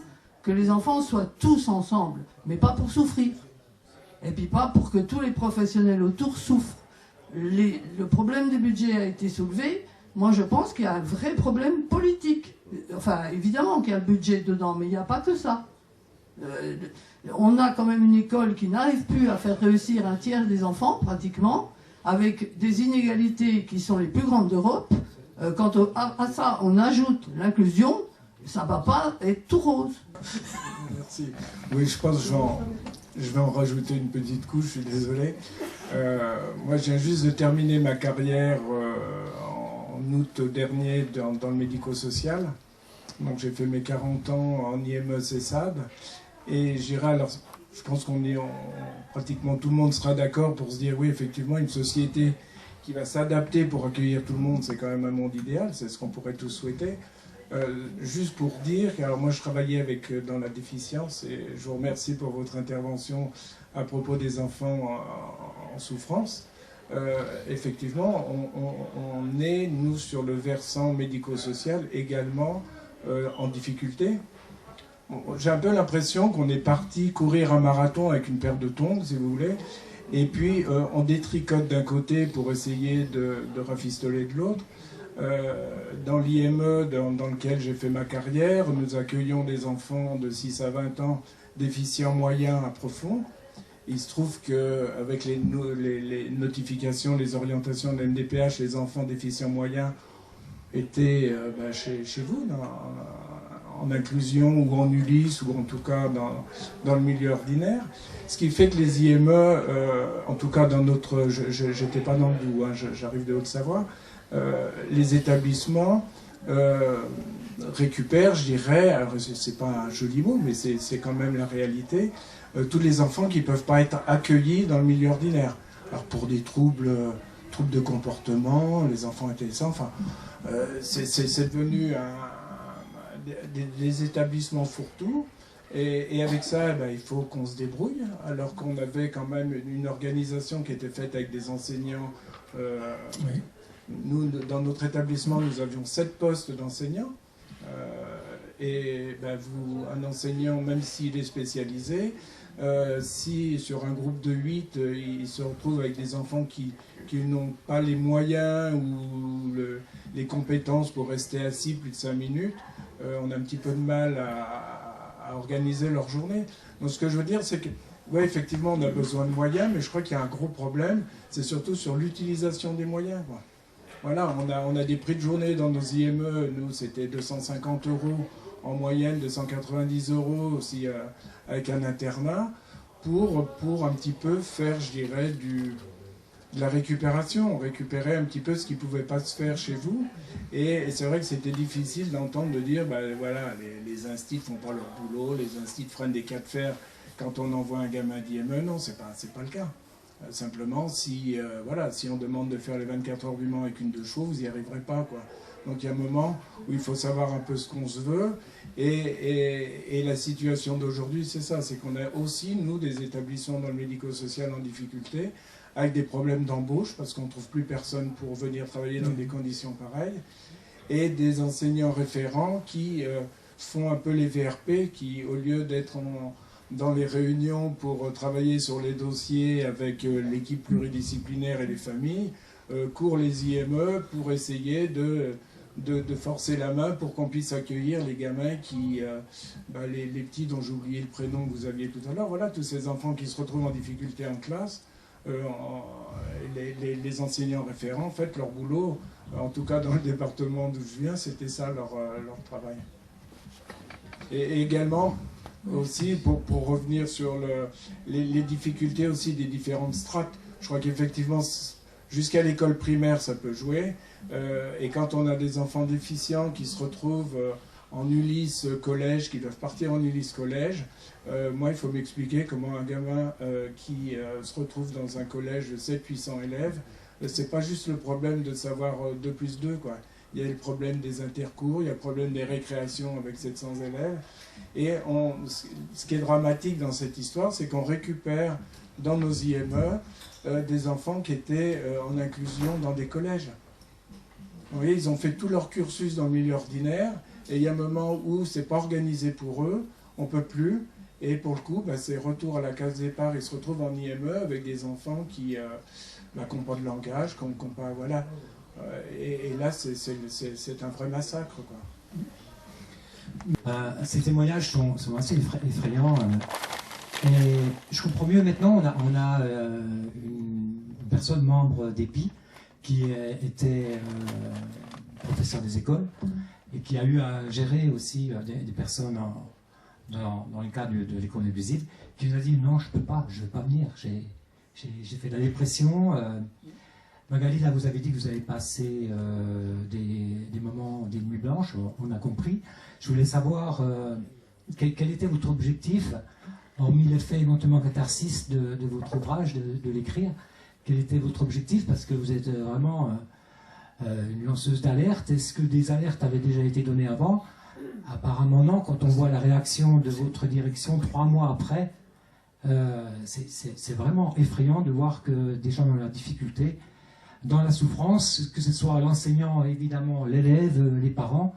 que les enfants soient tous ensemble, mais pas pour souffrir. Et puis pas pour que tous les professionnels autour souffrent. Le problème des budgets a été soulevé. Moi, je pense qu'il y a un vrai problème politique. Enfin, évidemment qu'il y a le budget dedans, mais il n'y a pas que ça. On a quand même une école qui n'arrive plus à faire réussir un tiers des enfants, pratiquement, avec des inégalités qui sont les plus grandes d'Europe. Quand à ça, on ajoute l'inclusion, ça ne va pas être tout rose. Merci. Oui, je pense que je vais en rajouter une petite couche, je suis désolé. Moi, je viens juste de terminer ma carrière en août dernier dans le médico-social. Donc, j'ai fait mes 40 ans en IME CESAD. Et j'irai, alors, je pense pratiquement tout le monde sera d'accord pour se dire, oui, effectivement, une société qui va s'adapter pour accueillir tout le monde, c'est quand même un monde idéal, c'est ce qu'on pourrait tous souhaiter. Juste pour dire, alors moi je travaillais dans la déficience et je vous remercie pour votre intervention à propos des enfants en souffrance. Effectivement, on est, nous, sur le versant médico-social également en difficulté. J'ai un peu l'impression qu'on est parti courir un marathon avec une paire de tongs, si vous voulez, et puis on détricote d'un côté pour essayer de rafistoler de l'autre. Dans l'IME dans lequel j'ai fait ma carrière, nous accueillons des enfants de 6 à 20 ans déficients moyens à profonds. Il se trouve qu'avec les notifications, les orientations de la MDPH, les enfants déficients moyens étaient chez vous, en inclusion ou en Ulysse, ou en tout cas dans le milieu ordinaire. Ce qui fait que les IME, en tout cas dans notre... J'étais pas dans le Doubs, hein, j'arrive de Haute-Savoie, les établissements récupèrent, je dirais, alors c'est pas un joli mot, mais c'est quand même la réalité, tous les enfants qui ne peuvent pas être accueillis dans le milieu ordinaire. Alors pour des troubles de comportement, les enfants intéressants, enfin, c'est devenu des établissements fourre-tout. Et avec ça, il faut qu'on se débrouille, alors qu'on avait quand même une organisation qui était faite avec des enseignants. Oui. Nous, dans notre établissement, nous avions 7 postes d'enseignants. Un enseignant, même s'il est spécialisé, si sur un groupe de 8, il se retrouve avec des enfants qui n'ont pas les moyens ou les compétences pour rester assis plus de 5 minutes, on a un petit peu de mal à organiser leur journée. Donc ce que je veux dire, c'est que, oui, effectivement, on a besoin de moyens, mais je crois qu'il y a un gros problème, c'est surtout sur l'utilisation des moyens, quoi. Voilà, on a des prix de journée dans nos IME, nous c'était 250 € en moyenne, 290 € aussi avec un internat, pour un petit peu faire, je dirais, de la récupération, récupérer un petit peu ce qui ne pouvait pas se faire chez vous. Et c'est vrai que c'était difficile d'entendre de dire, voilà, les instituts ne font pas leur boulot, les instituts freinent des cas de fer quand on envoie un gamin d'IME. Non, c'est pas le cas. Simplement, si on demande de faire les 24 heures du Mans avec une 2 chevaux, vous n'y arriverez pas, quoi. Donc il y a un moment où il faut savoir un peu ce qu'on se veut. Et la situation d'aujourd'hui, c'est ça, c'est qu'on a aussi, nous, des établissements dans le médico-social en difficulté, avec des problèmes d'embauche, parce qu'on ne trouve plus personne pour venir travailler dans des conditions pareilles, et des enseignants référents qui font un peu les VRP, qui, au lieu d'être dans les réunions pour travailler sur les dossiers avec l'équipe pluridisciplinaire et les familles, courent les IME pour essayer de forcer la main pour qu'on puisse accueillir les gamins les petits dont j'ai oublié le prénom que vous aviez tout à l'heure, voilà, tous ces enfants qui se retrouvent en difficulté en classe. Les enseignants référents, en fait, leur boulot, en tout cas dans le département d'où je viens, c'était ça leur travail. Et également, aussi, pour revenir sur les difficultés aussi des différentes strates, je crois qu'effectivement, jusqu'à l'école primaire, ça peut jouer. Et quand on a des enfants déficients qui se retrouvent en Ulysse collège, qui doivent partir en Ulysse collège. Moi, il faut m'expliquer comment un gamin qui se retrouve dans un collège de 700-800 élèves, c'est pas juste le problème de savoir 2 plus 2, quoi. Il y a le problème des intercours, il y a le problème des récréations avec 700 élèves. Et ce qui est dramatique dans cette histoire, c'est qu'on récupère dans nos IME des enfants qui étaient en inclusion dans des collèges. Vous voyez, ils ont fait tout leur cursus dans le milieu ordinaire, et il y a un moment où c'est pas organisé pour eux, on peut plus, et pour le coup, c'est retour à la case départ, ils se retrouvent en IME avec des enfants qui n'ont pas de langage, qui n'ont pas, voilà. Et là, c'est un vrai massacre, quoi. Ces témoignages sont assez effrayants. Et je comprends mieux maintenant, on a une personne membre d'EPI qui était professeur des écoles et qui a eu à gérer aussi des personnes dans le cadre de l'école inclusive, qui nous a dit non, je ne veux pas venir, j'ai fait de la dépression. Magali, là, vous avez dit que vous avez passé des moments, des nuits blanches, on a compris. Je voulais savoir quel était votre objectif, hormis l'effet éventuellement catharsis de votre ouvrage, de l'écrire. Quel était votre objectif? Parce que vous êtes vraiment une lanceuse d'alerte. Est-ce que des alertes avaient déjà été données avant? Apparemment non. Quand on voit la réaction de votre direction 3 mois après, c'est vraiment effrayant de voir que des gens dans la difficulté, dans la souffrance, que ce soit l'enseignant, évidemment, l'élève, les parents.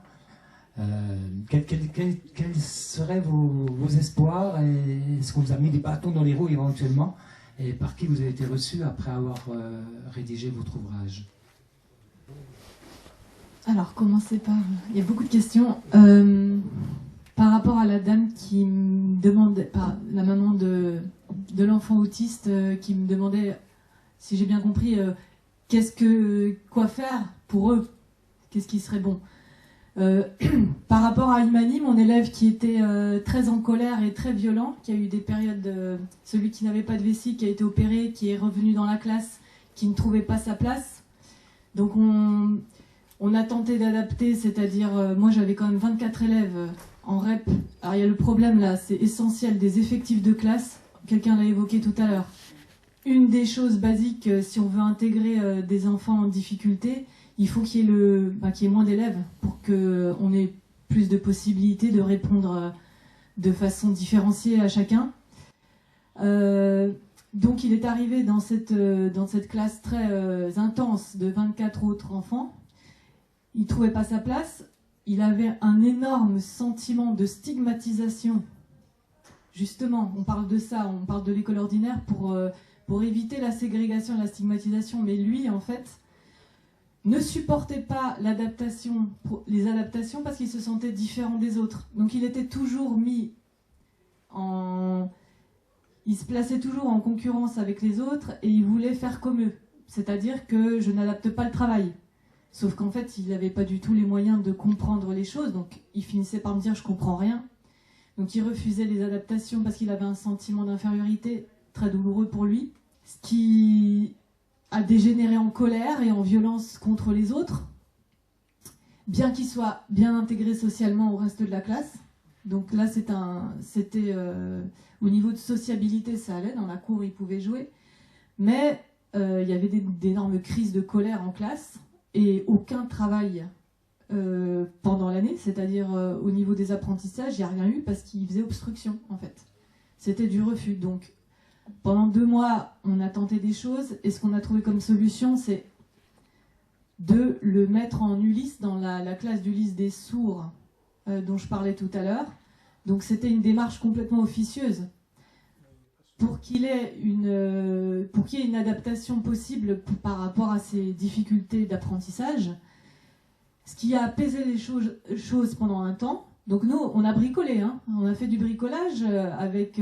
Quels seraient vos espoirs? Est-ce qu'on vous a mis des bâtons dans les roues éventuellement? Et par qui vous avez été reçu après avoir rédigé votre ouvrage? Alors, commencez par... Il y a beaucoup de questions. Par rapport à la dame qui me demandait, la maman de l'enfant autiste, qui me demandait, si j'ai bien compris, quoi faire pour eux, qu'est-ce qui serait bon. Par rapport à Imani, mon élève qui était très en colère et très violent, qui a eu des périodes, celui qui n'avait pas de vessie, qui a été opéré, qui est revenu dans la classe, qui ne trouvait pas sa place. Donc on a tenté d'adapter, c'est-à-dire, moi j'avais quand même 24 élèves en REP. Alors il y a le problème là, c'est essentiel des effectifs de classe, quelqu'un l'a évoqué tout à l'heure. Une des choses basiques, si on veut intégrer des enfants en difficulté, il faut qu'il y ait moins d'élèves pour qu'on ait plus de possibilités de répondre de façon différenciée à chacun. Donc il est arrivé dans cette classe très intense de 24 autres enfants. Il ne trouvait pas sa place. Il avait un énorme sentiment de stigmatisation. Justement, on parle de ça, on parle de l'école ordinaire pour éviter la ségrégation et la stigmatisation. Mais lui, en fait, ne supportait pas les adaptations parce qu'il se sentait différent des autres. Donc il était toujours il se plaçait toujours en concurrence avec les autres et il voulait faire comme eux. C'est-à-dire que je n'adapte pas le travail. Sauf qu'en fait, il n'avait pas du tout les moyens de comprendre les choses. Donc il finissait par me dire « je comprends rien ». Donc il refusait les adaptations parce qu'il avait un sentiment d'infériorité très douloureux pour lui. Ce qui a dégénéré en colère et en violence contre les autres, bien qu'il soit bien intégré socialement au reste de la classe. Donc là, c'était au niveau de sociabilité, ça allait. Dans la cour, il pouvait jouer. Mais il y avait d'énormes crises de colère en classe et aucun travail pendant l'année. C'est-à-dire au niveau des apprentissages, il n'y a rien eu parce qu'il faisait obstruction, en fait. C'était du refus. Donc, pendant 2 mois, on a tenté des choses et ce qu'on a trouvé comme solution, c'est de le mettre en Ulysse, dans la classe d'Ulysse des sourds dont je parlais tout à l'heure. Donc c'était une démarche complètement officieuse pour qu'il y ait une adaptation possible par rapport à ces difficultés d'apprentissage. Ce qui a apaisé les choses pendant un temps. Donc nous, on a bricolé, hein. On a fait du bricolage avec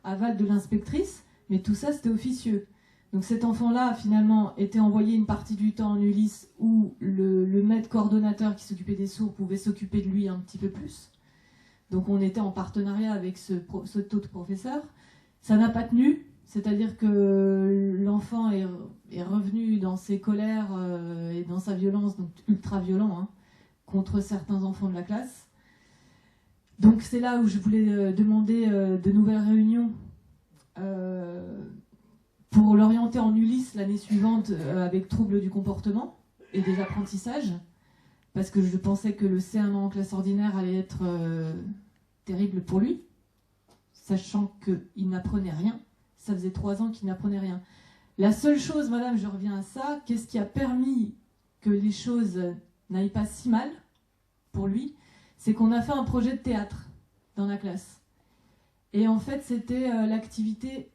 aval de l'inspectrice, mais tout ça, c'était officieux. Donc cet enfant-là, finalement, était envoyé une partie du temps en Ulysse où le maître coordonnateur qui s'occupait des sourds pouvait s'occuper de lui un petit peu plus. Donc on était en partenariat avec ce autre professeur. Ça n'a pas tenu, c'est-à-dire que l'enfant est revenu dans ses colères et dans sa violence, donc ultra violent, hein, contre certains enfants de la classe. Donc c'est là où je voulais demander de nouvelles réunions pour l'orienter en Ulysse l'année suivante avec troubles du comportement et des apprentissages, parce que je pensais que le C1 en classe ordinaire allait être terrible pour lui, sachant qu'il n'apprenait rien. Ça faisait 3 ans qu'il n'apprenait rien. La seule chose, madame, je reviens à ça, qu'est-ce qui a permis que les choses n'aillent pas si mal pour lui, c'est qu'on a fait un projet de théâtre dans la classe. Et en fait, c'était l'activité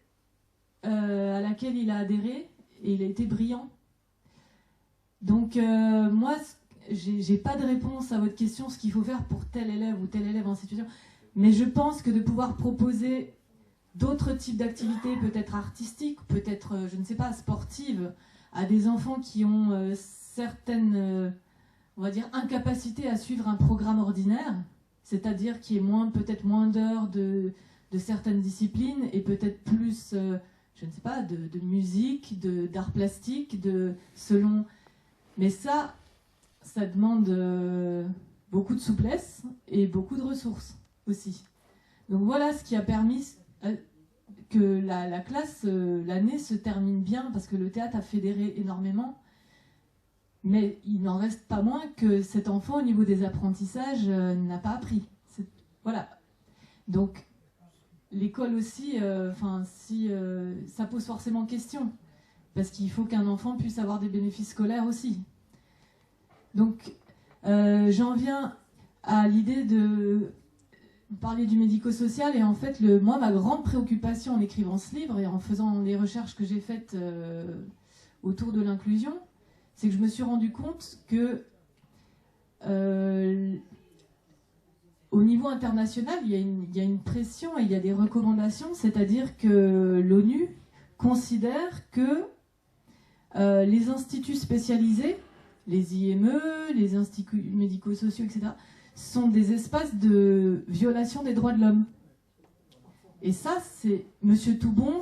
à laquelle il a adhéré, et il a été brillant. Donc moi, j'ai pas de réponse à votre question, ce qu'il faut faire pour tel élève ou tel élève en situation, mais je pense que de pouvoir proposer d'autres types d'activités, peut-être artistiques, peut-être, je ne sais pas, sportives, à des enfants qui ont certaines, on va dire, incapacités à suivre un programme ordinaire, c'est-à-dire qu'il y ait peut-être moins d'heures de certaines disciplines et peut-être plus, je ne sais pas, de musique, d'art plastique, selon... Mais ça demande beaucoup de souplesse et beaucoup de ressources aussi. Donc voilà ce qui a permis que la classe, l'année se termine bien, parce que le théâtre a fédéré énormément. Mais il n'en reste pas moins que cet enfant, au niveau des apprentissages, n'a pas appris. Voilà. Donc, l'école aussi, ça pose forcément question. Parce qu'il faut qu'un enfant puisse avoir des bénéfices scolaires aussi. Donc, j'en viens à l'idée de parler du médico-social. Et en fait, moi, ma grande préoccupation en écrivant ce livre et en faisant les recherches que j'ai faites autour de l'inclusion, c'est que je me suis rendu compte que au niveau international, il y a une pression et il y a des recommandations, c'est-à-dire que l'ONU considère que les instituts spécialisés, les IME, les instituts médico-sociaux, etc., sont des espaces de violation des droits de l'homme. Et ça, c'est M. Toubon,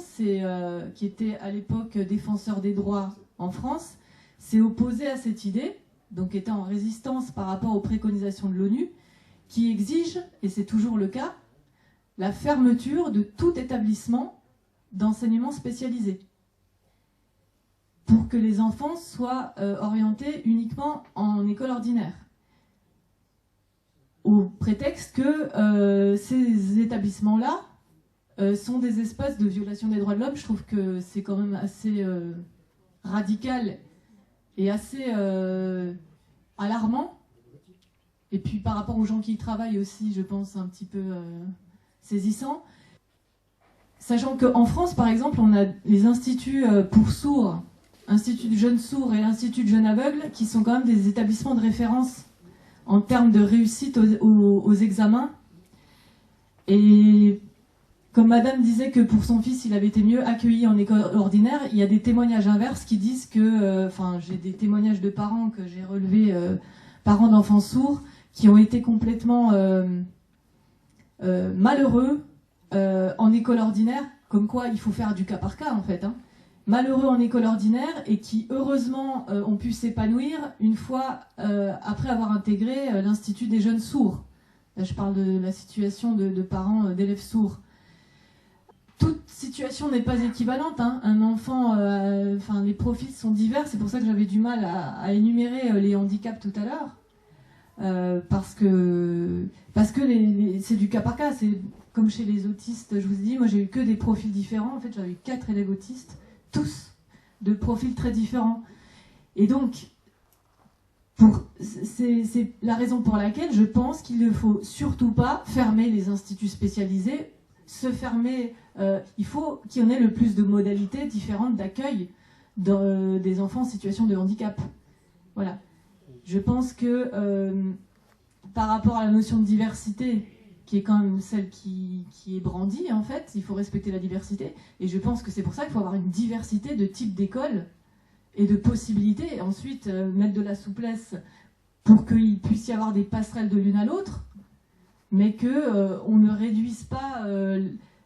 qui était à l'époque défenseur des droits en France, s'est opposé à cette idée, donc était en résistance par rapport aux préconisations de l'ONU, qui exige, et c'est toujours le cas, la fermeture de tout établissement d'enseignement spécialisé, pour que les enfants soient orientés uniquement en école ordinaire, au prétexte que ces établissements-là sont des espaces de violation des droits de l'homme. Je trouve que c'est quand même assez radical et assez alarmant. Et puis par rapport aux gens qui y travaillent aussi, je pense un petit peu saisissant. Sachant qu'en France, par exemple, on a les instituts pour sourds, Institut de jeunes sourds et Institut de jeunes aveugles, qui sont quand même des établissements de référence en termes de réussite aux examens. Et comme madame disait que pour son fils, il avait été mieux accueilli en école ordinaire, il y a des témoignages inverses qui disent que... j'ai des témoignages de parents que j'ai relevés, parents d'enfants sourds, qui ont été complètement malheureux en école ordinaire, comme quoi il faut faire du cas par cas en fait, hein. Malheureux en école ordinaire et qui heureusement ont pu s'épanouir une fois après avoir intégré l'Institut des jeunes sourds. Là je parle de la situation de parents d'élèves sourds. Toute situation n'est pas équivalente, hein. Un enfant, les profils sont divers, c'est pour ça que j'avais du mal à énumérer les handicaps tout à l'heure. Parce que c'est du cas par cas, c'est comme chez les autistes, je vous ai dit, moi j'ai eu que des profils différents, en fait j'avais eu 4 élèves autistes, tous de profils très différents. Et donc, c'est la raison pour laquelle je pense qu'il ne faut surtout pas fermer les instituts spécialisés, il faut qu'il y en ait le plus de modalités différentes d'accueil des enfants en situation de handicap. Voilà. Je pense que par rapport à la notion de diversité, qui est quand même celle qui est brandie, en fait, il faut respecter la diversité. Et je pense que c'est pour ça qu'il faut avoir une diversité de types d'écoles et de possibilités. Et ensuite, mettre de la souplesse pour qu'il puisse y avoir des passerelles de l'une à l'autre, mais qu'on ne réduise pas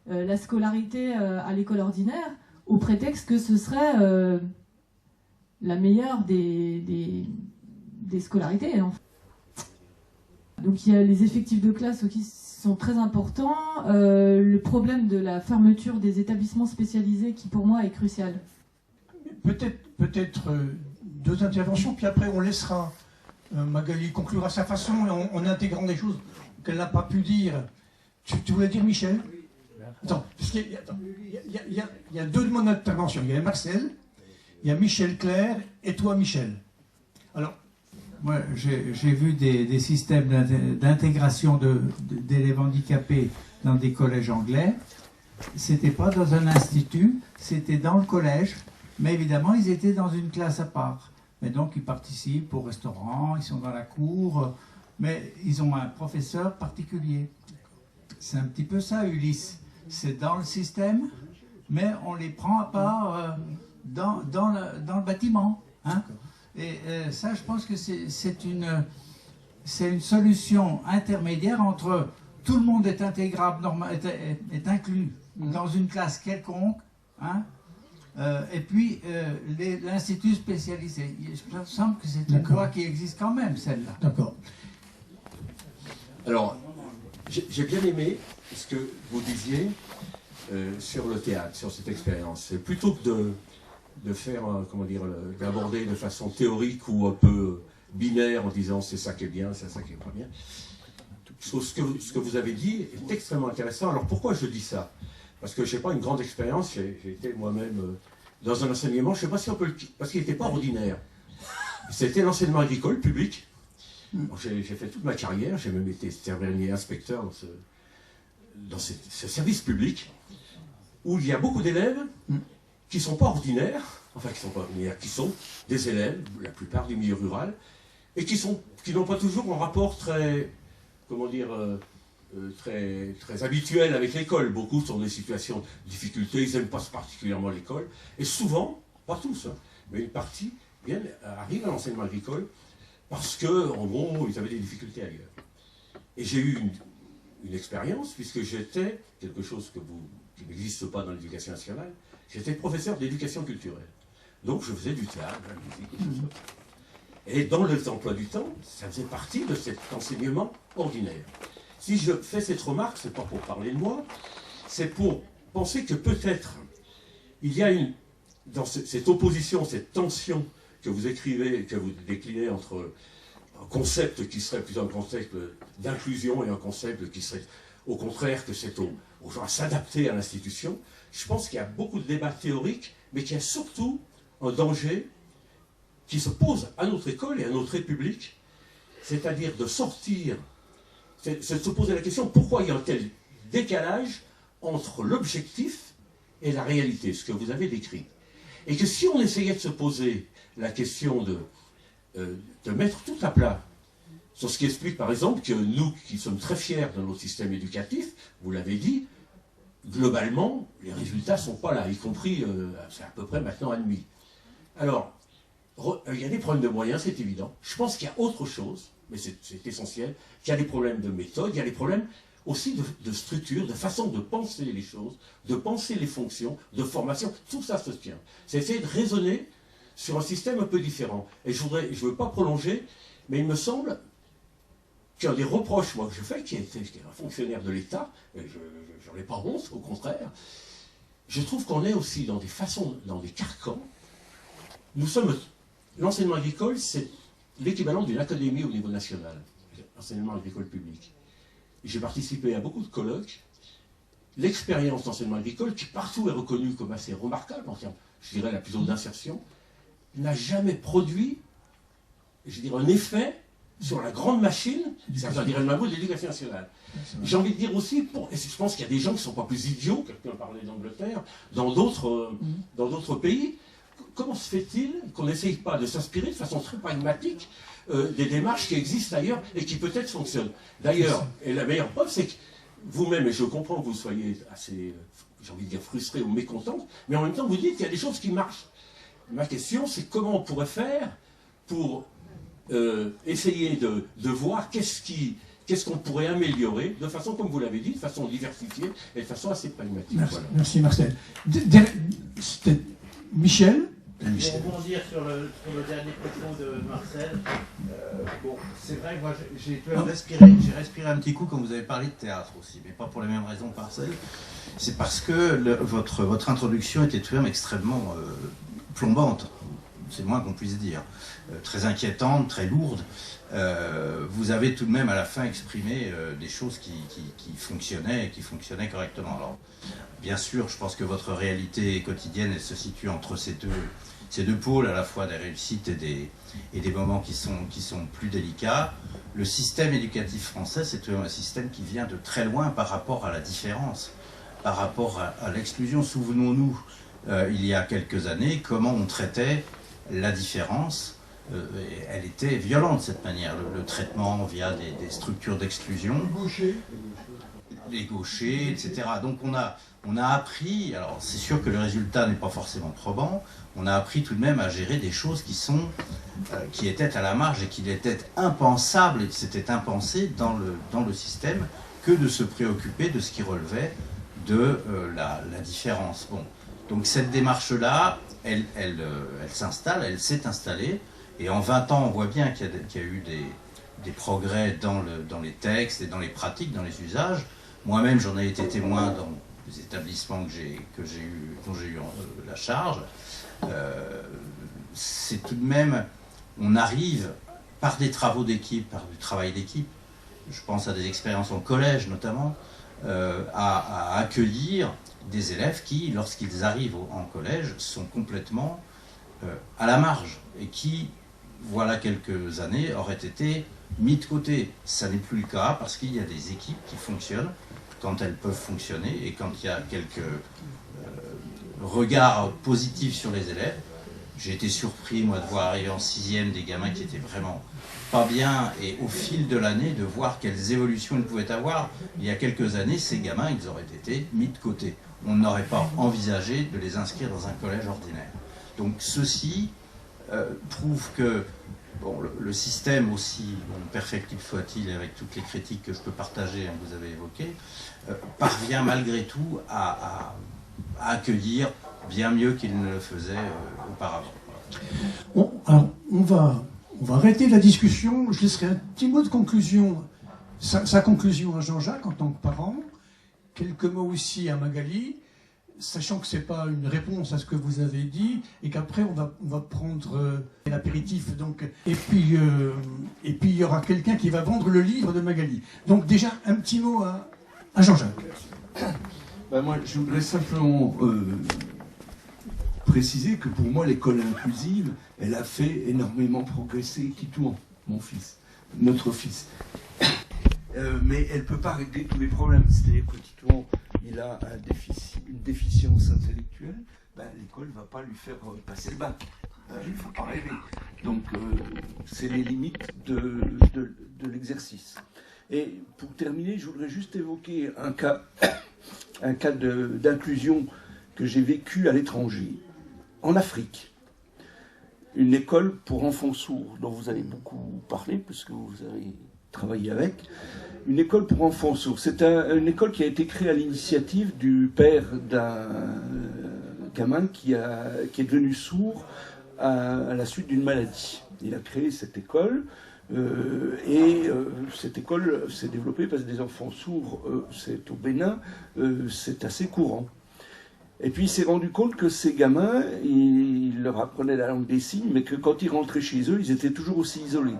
la scolarité à l'école ordinaire au prétexte que ce serait la meilleure des scolarités. Donc il y a les effectifs de classe sont très importants. Le problème de la fermeture des établissements spécialisés qui pour moi est crucial. Peut-être deux interventions, puis après on laissera Magali conclure à sa façon en intégrant des choses qu'elle n'a pas pu dire. Tu voulais dire, Michel? Attends, parce qu'il y a deux demandes d'intervention. Il y a Marcel, il y a Michel Claire et toi, Michel. Alors, moi, j'ai vu des systèmes d'intégration d'élèves handicapés dans des collèges anglais. C'était pas dans un institut, c'était dans le collège, mais évidemment, ils étaient dans une classe à part. Mais donc, ils participent au restaurant, ils sont dans la cour, mais ils ont un professeur particulier. C'est un petit peu ça, Ulysse. C'est dans le système, mais on les prend à part dans le bâtiment. Hein. Et ça, je pense que c'est une solution intermédiaire entre tout le monde est intégrable, est inclus dans une classe quelconque, hein, et puis l'institut spécialisé. Il me semble que c'est une voie qui existe quand même, celle-là. D'accord. Alors, j'ai bien aimé ce que vous disiez sur le théâtre, sur cette expérience. Plutôt que de faire, comment dire, d'aborder de façon théorique ou un peu binaire en disant c'est ça qui est bien, c'est ça qui est pas bien. Ce que vous avez dit est extrêmement intéressant. Alors pourquoi je dis ça? Parce que je n'ai pas une grande expérience, j'ai été moi-même dans un enseignement, je ne sais pas si on peut le... parce qu'il n'était pas ordinaire. C'était l'enseignement agricole public. J'ai fait toute ma carrière, j'ai même été dernier inspecteur dans ce service public, où il y a beaucoup d'élèves qui ne sont pas ordinaires, enfin qui sont pas ordinaires, qui sont des élèves, la plupart du milieu rural, et qui n'ont pas toujours un rapport très, comment dire, très habituel avec l'école. Beaucoup sont dans des situations de difficulté, ils n'aiment pas particulièrement l'école, et souvent, pas tous, hein, mais une partie arrive à l'enseignement agricole parce que, en gros, ils avaient des difficultés ailleurs. Et j'ai eu une expérience, puisque j'étais, quelque chose qui n'existe pas dans l'éducation nationale, j'étais professeur d'éducation culturelle. Donc je faisais du théâtre, de la musique, et tout ça. Et dans les emplois du temps, ça faisait partie de cet enseignement ordinaire. Si je fais cette remarque, ce n'est pas pour parler de moi, c'est pour penser que peut-être il y a dans cette opposition, cette tension que vous écrivez, que vous déclinez entre un concept qui serait plutôt un concept d'inclusion et un concept qui serait au contraire que c'est aux gens à s'adapter à l'institution. Je pense qu'il y a beaucoup de débats théoriques, mais qu'il y a surtout un danger qui se pose à notre école et à notre République, c'est-à-dire de sortir, c'est de se poser la question pourquoi il y a un tel décalage entre l'objectif et la réalité, ce que vous avez décrit. Et que si on essayait de se poser la question de mettre tout à plat sur ce qui explique par exemple que nous qui sommes très fiers de notre système éducatif, vous l'avez dit, globalement, les résultats ne sont pas là, y compris, c'est à peu près maintenant admis. Alors, il y a des problèmes de moyens, c'est évident. Je pense qu'il y a autre chose, mais c'est essentiel, qu'il y a des problèmes de méthode, il y a des problèmes aussi de structure, de façon de penser les choses, de penser les fonctions, de formation, tout ça se tient. C'est essayer de raisonner sur un système un peu différent. Et je ne veux pas prolonger, mais il me semble qu'un des reproches, moi, que je fais, qui est un fonctionnaire de l'État, et je n'en ai pas honte, au contraire, je trouve qu'on est aussi dans des façons, dans des carcans. Nous sommes... L'enseignement agricole, c'est l'équivalent d'une académie au niveau national, l'enseignement agricole public. J'ai participé à beaucoup de colloques. L'expérience d'enseignement agricole, qui partout est reconnue comme assez remarquable, en termes, je dirais, la plus haute d'insertion, n'a jamais produit, je dirais, un effet sur la grande machine, ça veut dire de l'éducation nationale. J'ai envie de dire aussi, et je pense qu'il y a des gens qui ne sont pas plus idiots, quelqu'un parlait d'Angleterre, dans d'autres pays. Comment se fait-il qu'on n'essaye pas de s'inspirer de façon très pragmatique des démarches qui existent ailleurs et qui peut-être fonctionnent? D'ailleurs, et la meilleure preuve, c'est que vous-même, et je comprends que vous soyez assez, j'ai envie de dire, frustré ou mécontent, mais en même temps, vous dites qu'il y a des choses qui marchent. Ma question, c'est comment on pourrait faire pour essayer de voir qu'est-ce qu'on pourrait améliorer de façon, comme vous l'avez dit, de façon diversifiée et de façon assez pragmatique. Merci, voilà. merci Marcel. C'était Michel, Pour rebondir sur le dernier propos de Marcel, bon, c'est vrai que moi j'ai respiré un petit coup quand vous avez parlé de théâtre aussi, mais pas pour les mêmes raisons que Marcel. C'est parce que votre introduction était tout de même extrêmement plombante, c'est le moins qu'on puisse dire, très inquiétante, très lourde. Vous avez tout de même à la fin exprimé des choses qui fonctionnaient et qui fonctionnaient correctement. Alors, bien sûr, je pense que votre réalité quotidienne, elle se situe entre ces deux pôles, à la fois des réussites et des moments qui sont plus délicats. Le système éducatif français, c'est tout de même un système qui vient de très loin par rapport à la différence, par rapport à l'exclusion. Souvenons-nous, il y a quelques années, comment on traitait la différence. Elle était violente, cette manière, le traitement via des structures d'exclusion. Les gauchers, etc. Donc on a appris, alors c'est sûr que le résultat n'est pas forcément probant, on a appris tout de même à gérer des choses qui étaient à la marge et qu'il était impensable et que c'était impensé dans le système que de se préoccuper de ce qui relevait de la différence. Bon. Donc cette démarche-là, elle s'installe, elle s'est installée, et en 20 ans, on voit bien qu'il y a eu des progrès dans les textes et dans les pratiques, dans les usages. Moi-même, j'en ai été témoin dans les établissements dont j'ai eu la charge. C'est tout de même, on arrive par des travaux d'équipe, par du travail d'équipe, je pense à des expériences en collège notamment, à accueillir des élèves qui, lorsqu'ils arrivent en collège, sont complètement à la marge et qui, voilà quelques années, auraient été mis de côté. Ça n'est plus le cas parce qu'il y a des équipes qui fonctionnent quand elles peuvent fonctionner et quand il y a quelques regards positifs sur les élèves. J'ai été surpris, moi, de voir arriver en 6e des gamins qui étaient vraiment pas bien, et au fil de l'année, de voir quelles évolutions ils pouvaient avoir. Il y a quelques années, ces gamins, ils auraient été mis de côté. On n'aurait pas envisagé de les inscrire dans un collège ordinaire. Donc ceci prouve que bon, le système, aussi perfectible soit-il, avec toutes les critiques que je peux partager, que vous avez évoquées, parvient malgré tout à accueillir bien mieux qu'il ne le faisait auparavant. Alors, on va arrêter la discussion. Je laisserai un petit mot de conclusion, sa conclusion à Jean-Jacques en tant que parent, quelques mots aussi à Magali, sachant que ce n'est pas une réponse à ce que vous avez dit, et qu'après on va prendre l'apéritif, et puis il y aura quelqu'un qui va vendre le livre de Magali. Donc déjà, un petit mot à Jean-Jacques. Ben moi, je voudrais simplement préciser que pour moi, l'école inclusive, elle a fait énormément progresser Kitouan, mon fils, notre fils. Mais elle ne peut pas régler tous les problèmes. C'est-à-dire que Kitouan, il a une déficience intellectuelle, ben, l'école ne va pas lui faire passer le bac. Il ne faut pas rêver. Donc, c'est les limites de l'exercice. Et pour terminer, je voudrais juste évoquer un cas d'inclusion que j'ai vécu à l'étranger, en Afrique. Une école pour enfants sourds, dont vous avez beaucoup parlé, puisque vous avez travaillé avec. Une école pour enfants sourds. C'est une école qui a été créée à l'initiative du père d'un gamin qui est devenu sourd à la suite d'une maladie. Il a créé cette école. Cette école s'est développée parce que des enfants sourds, c'est au Bénin, c'est assez courant. Et puis il s'est rendu compte que ces gamins, il leur apprenait la langue des signes, mais que quand ils rentraient chez eux, ils étaient toujours aussi isolés.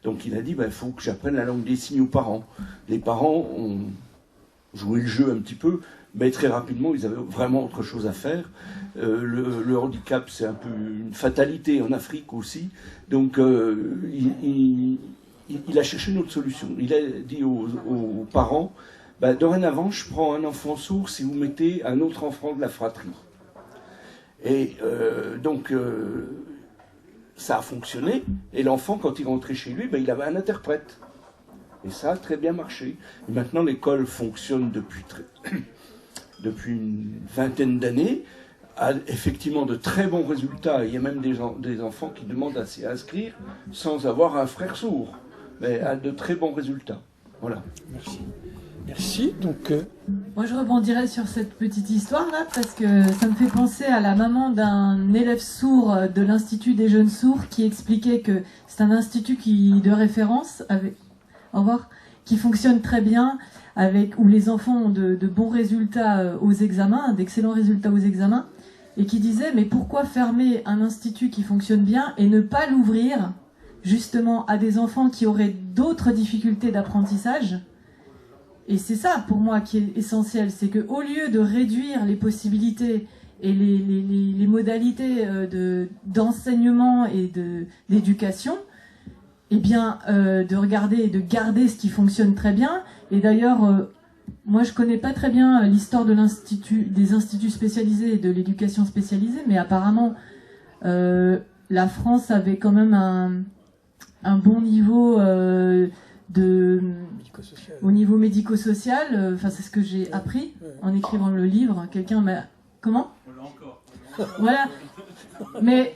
Donc il a dit, il faut que j'apprenne la langue des signes aux parents. Les parents ont joué le jeu un petit peu, mais très rapidement, ils avaient vraiment autre chose à faire. Le handicap, c'est un peu une fatalité en Afrique aussi. Donc, il a cherché une autre solution. Il a dit aux parents, dorénavant, je prends un enfant sourd si vous mettez un autre enfant de la fratrie. Et ça a fonctionné. Et l'enfant, quand il rentrait chez lui, il avait un interprète. Et ça a très bien marché. Et maintenant, l'école fonctionne depuis une vingtaine d'années, a effectivement de très bons résultats. Il y a même des enfants qui demandent à s'y inscrire sans avoir un frère sourd, mais a de très bons résultats. Voilà. Merci. Merci. Donc, Moi, je rebondirais sur cette petite histoire-là, parce que ça me fait penser à la maman d'un élève sourd de l'Institut des jeunes sourds qui expliquait que c'est un institut de référence, au revoir, qui fonctionne très bien, où les enfants ont de bons résultats aux examens, d'excellents résultats aux examens, et qui disait, mais pourquoi fermer un institut qui fonctionne bien et ne pas l'ouvrir justement à des enfants qui auraient d'autres difficultés d'apprentissage? Et c'est ça, pour moi, qui est essentiel, c'est qu'au lieu de réduire les possibilités et les modalités d'enseignement et d'éducation, eh bien, de regarder et de garder ce qui fonctionne très bien. Et d'ailleurs, moi, je connais pas très bien l'histoire des instituts spécialisés et de l'éducation spécialisée, mais apparemment, la France avait quand même un bon niveau au niveau médico-social. Enfin, c'est ce que j'ai appris en écrivant le livre. Quelqu'un m'a... Comment ? On l'a encore. Voilà. Mais...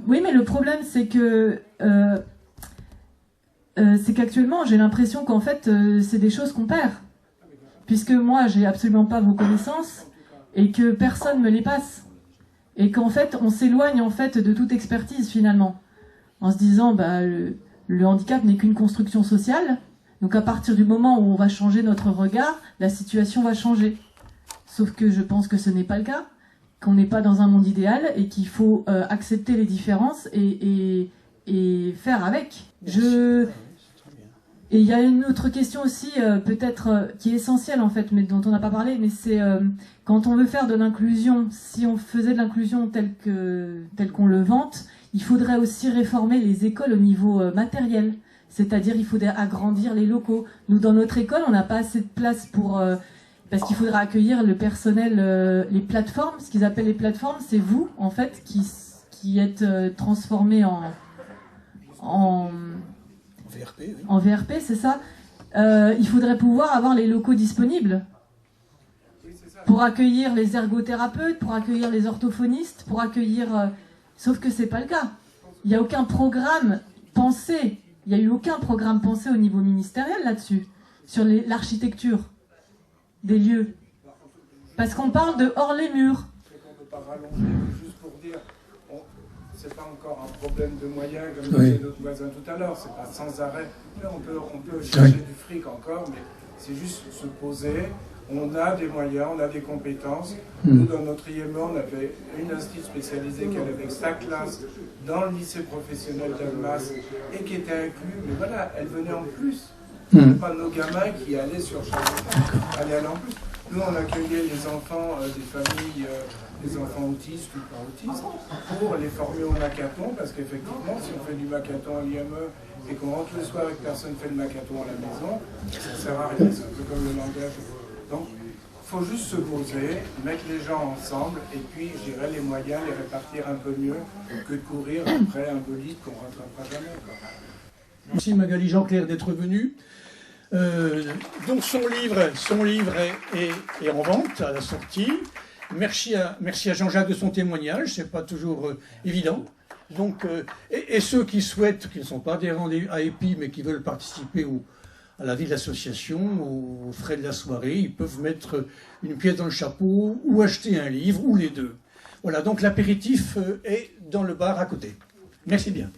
Oui, mais le problème, c'est que... c'est qu'actuellement, j'ai l'impression qu'en fait, c'est des choses qu'on perd. Puisque moi, j'ai absolument pas vos connaissances et que personne me les passe. Et qu'en fait, on s'éloigne en fait de toute expertise finalement. En se disant, le handicap n'est qu'une construction sociale. Donc à partir du moment où on va changer notre regard, la situation va changer. Sauf que je pense que ce n'est pas le cas, qu'on n'est pas dans un monde idéal et qu'il faut accepter les différences et faire avec. Et il y a une autre question aussi, peut-être, qui est essentielle en fait, mais dont on n'a pas parlé, mais c'est quand on veut faire de l'inclusion, si on faisait de l'inclusion telle qu'on le vante, il faudrait aussi réformer les écoles au niveau matériel. C'est-à-dire, il faudrait agrandir les locaux. Nous, dans notre école, on n'a pas assez de place parce qu'il faudra accueillir le personnel, les plateformes. Ce qu'ils appellent les plateformes, c'est vous, en fait, qui êtes transformés en VRP, oui. En VRP, c'est ça. Il faudrait pouvoir avoir les locaux disponibles pour accueillir les ergothérapeutes, pour accueillir les orthophonistes, pour accueillir... Sauf que c'est pas le cas. Il n'y a aucun programme pensé. Il n'y a eu aucun programme pensé au niveau ministériel là-dessus, sur l'architecture des lieux. Parce qu'on parle de hors les murs. On ne peut pas rallonger, juste pour dire, c'est pas encore un problème de moyens, comme disait notre voisin tout à l'heure, c'est pas sans arrêt. Là, on peut chercher du fric encore, mais c'est juste se poser. On a des moyens, on a des compétences. Nous, dans notre IME, on avait une institut spécialisée qui avait sa classe dans le lycée professionnel d'Almas et qui était inclus. Mais voilà, elle venait en plus. Pas nos gamins qui allaient sur chaque allaient en plus. Nous, on accueillait les enfants des familles, des enfants autistes ou pas autistes, pour les former au macathon, parce qu'effectivement, si on fait du macathon à l'IME et qu'on rentre le soir et que personne ne fait le macathon à la maison, ça ne sert à rien. C'est un peu comme le langage. Donc, il faut juste se poser, mettre les gens ensemble, et puis, je dirais, les moyens, les répartir un peu mieux que de courir après un bolide qu'on ne rattrapera jamais. Merci Magali Jean-Claire d'être venue. Donc son livre est en vente à la sortie. Merci à Jean-Jacques de son témoignage, c'est pas toujours évident. Donc, et ceux qui souhaitent, qui ne sont pas adhérents à EPI, mais qui veulent participer à la vie de l'association, aux frais de la soirée, ils peuvent mettre une pièce dans le chapeau ou acheter un livre, ou les deux. Voilà, donc l'apéritif est dans le bar à côté. Merci bien.